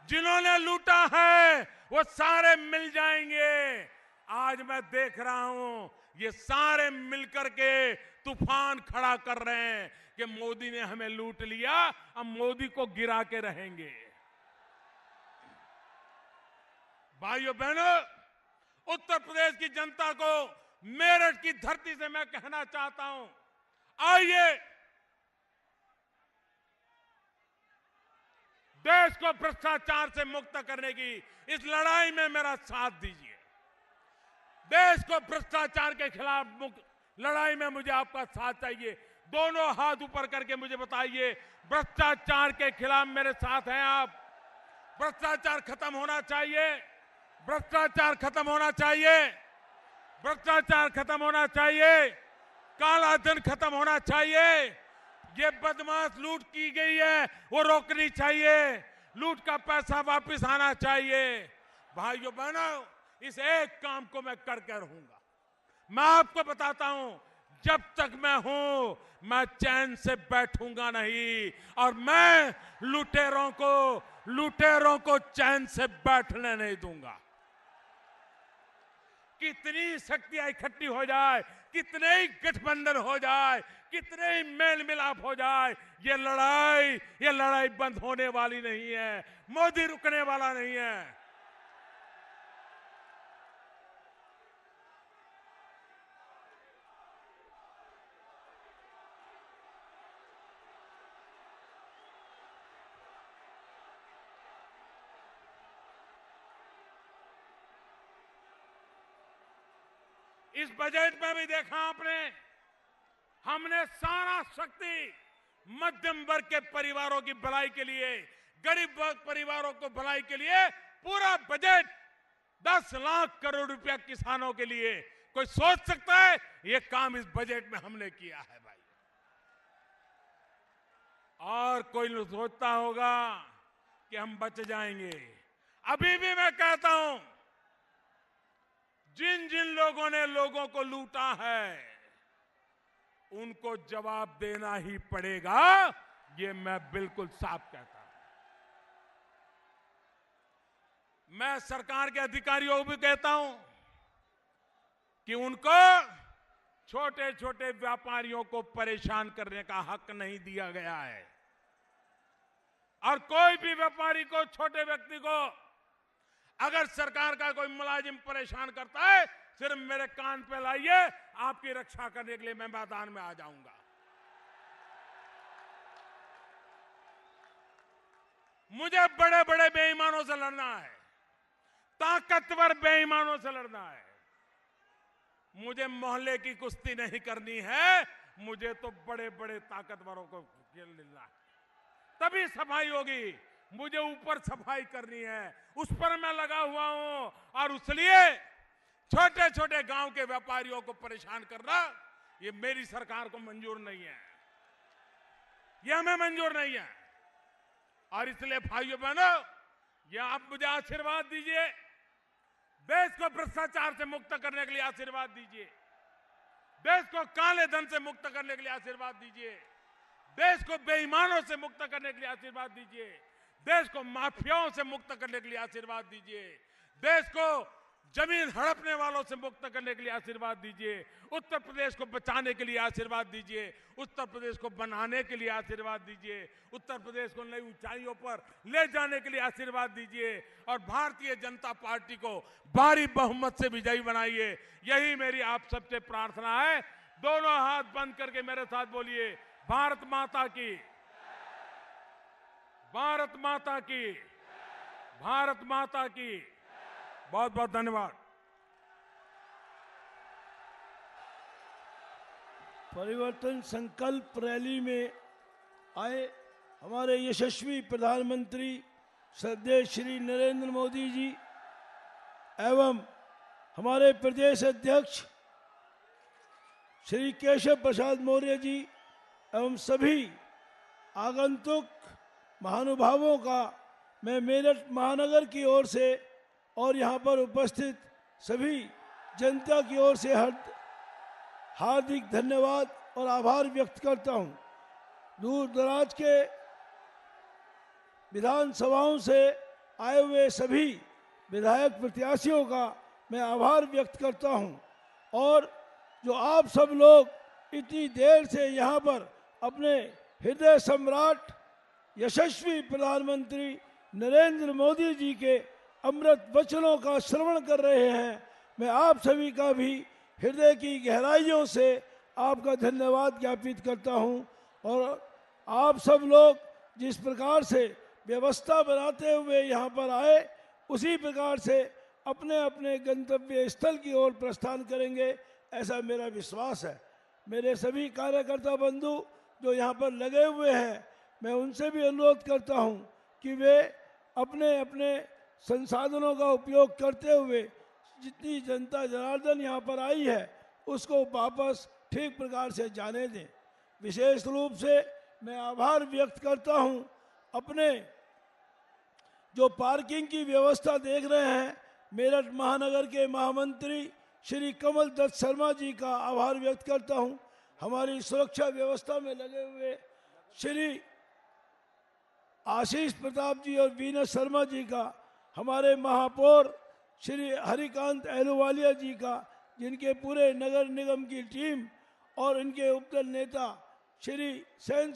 जिन्होंने लूटा है वो सारे मिल जाएंगे। आज मैं देख रहा हूं ये सारे मिलकर के तूफान खड़ा कर रहे हैं कि मोदी ने हमें लूट लिया, अब मोदी को गिरा के रहेंगे। भाइयों बहनों, उत्तर प्रदेश की जनता को मेरठ की धरती से मैं कहना चाहता हूं, आइए देश को भ्रष्टाचार से मुक्त करने की इस लड़ाई में मेरा साथ दीजिए। देश को भ्रष्टाचार के खिलाफ लड़ाई में मुझे आपका साथ चाहिए। दोनों हाथ ऊपर करके मुझे बताइए, भ्रष्टाचार के खिलाफ मेरे साथ हैं आप? भ्रष्टाचार खत्म होना चाहिए, भ्रष्टाचार खत्म होना चाहिए, भ्रष्टाचार खत्म होना चाहिए, काला धन खत्म होना चाहिए। ये बदमाश लूट की गई है वो रोकनी चाहिए, लूट का पैसा वापस आना चाहिए। भाइयों बहनों, इस एक काम को मैं करके रहूंगा। मैं आपको बताता हूं, जब तक मैं हूं मैं चैन से बैठूंगा नहीं, और मैं लुटेरों को चैन से बैठने नहीं दूंगा। कितनी शक्तियां इकट्ठी हो जाए, कितने ही गठबंधन हो जाए, कितने ही मेल मिलाप हो जाए, ये लड़ाई बंद होने वाली नहीं है। मोदी रुकने वाला नहीं है। इस बजट में भी देखा आपने, हमने सारा शक्ति मध्यम वर्ग के परिवारों की भलाई के लिए, गरीब वर्ग परिवारों को भलाई के लिए पूरा बजट 10 लाख करोड़ रुपया किसानों के लिए। कोई सोच सकता है ये काम इस बजट में हमने किया है भाई? और कोई सोचता होगा कि हम बच जाएंगे? अभी भी मैं कहता हूं, जिन जिन लोगों ने लोगों को लूटा है उनको जवाब देना ही पड़ेगा, ये मैं बिल्कुल साफ कहता हूं। मैं सरकार के अधिकारियों को भी कहता हूं कि उनको छोटे छोटे व्यापारियों को परेशान करने का हक नहीं दिया गया है, और कोई भी व्यापारी को, छोटे व्यक्ति को अगर सरकार का कोई मुलाजिम परेशान करता है, सिर्फ मेरे कान पे लाइए, आपकी रक्षा करने के लिए मैं मैदान में आ जाऊंगा। मुझे बड़े बड़े बेईमानों से लड़ना है, ताकतवर बेईमानों से लड़ना है। मुझे मोहल्ले की कुश्ती नहीं करनी है, मुझे तो बड़े बड़े ताकतवरों को खेलना है, तभी सफाई होगी। मुझे ऊपर सफाई करनी है, उस पर मैं लगा हुआ हूं, और इसलिए छोटे छोटे गांव के व्यापारियों को परेशान करना ये मेरी सरकार को मंजूर नहीं है, ये हमें मंजूर नहीं है। और इसलिए भाइयों बहनों, ये आप मुझे आशीर्वाद दीजिए, देश को भ्रष्टाचार से मुक्त करने के लिए आशीर्वाद दीजिए, देश को काले धन से मुक्त करने के लिए आशीर्वाद दीजिए, देश को बेईमानों से मुक्त करने के लिए आशीर्वाद दीजिए, देश को माफियाओं से मुक्त करने के लिए आशीर्वाद दीजिए, देश को जमीन हड़पने वालों से मुक्त करने के लिए आशीर्वाद दीजिए, उत्तर प्रदेश को बचाने के लिए आशीर्वाद दीजिए, उत्तर प्रदेश को बनाने के लिए आशीर्वाद दीजिए, उत्तर प्रदेश को नई ऊंचाइयों पर ले जाने के लिए आशीर्वाद दीजिए, और भारतीय जनता पार्टी को भारी बहुमत से विजयी बनाइए। यही मेरी आप सबसे प्रार्थना है। दोनों हाथ बंद करके मेरे साथ बोलिए, भारत माता की, भारत माता की, भारत माता की। बहुत बहुत धन्यवाद। परिवर्तन संकल्प रैली में आए हमारे यशस्वी प्रधानमंत्री श्रद्धेय श्री नरेंद्र मोदी जी एवं हमारे प्रदेश अध्यक्ष श्री केशव प्रसाद मौर्य जी एवं सभी आगंतुक महानुभावों का मैं मेरठ महानगर की ओर से और यहाँ पर उपस्थित सभी जनता की ओर से हार्दिक धन्यवाद और आभार व्यक्त करता हूँ। दूर दराज के विधानसभाओं से आए हुए सभी विधायक प्रत्याशियों का मैं आभार व्यक्त करता हूँ, और जो आप सब लोग इतनी देर से यहाँ पर अपने हृदय सम्राट यशस्वी प्रधानमंत्री नरेंद्र मोदी जी के अमृत वचनों का श्रवण कर रहे हैं, मैं आप सभी का भी हृदय की गहराइयों से आपका धन्यवाद ज्ञापित करता हूं। और आप सब लोग जिस प्रकार से व्यवस्था बनाते हुए यहाँ पर आए, उसी प्रकार से अपने अपने गंतव्य स्थल की ओर प्रस्थान करेंगे, ऐसा मेरा विश्वास है। मेरे सभी कार्यकर्ता बंधु जो यहाँ पर लगे हुए हैं, मैं उनसे भी अनुरोध करता हूँ कि वे अपने अपने संसाधनों का उपयोग करते हुए जितनी जनता जनार्दन यहाँ पर आई है उसको वापस ठीक प्रकार से जाने दें। विशेष रूप से मैं आभार व्यक्त करता हूं। अपने जो पार्किंग की व्यवस्था देख रहे हैं, मेरठ महानगर के महामंत्री श्री कमल दत्त शर्मा जी का आभार व्यक्त करता हूं। हमारी सुरक्षा व्यवस्था में लगे हुए श्री आशीष प्रताप जी और वीनस शर्मा जी का, हमारे महापौर श्री हरिकांत अहलूवालिया जी का, जिनके पूरे नगर निगम की टीम और इनके उपदल नेता श्री सेन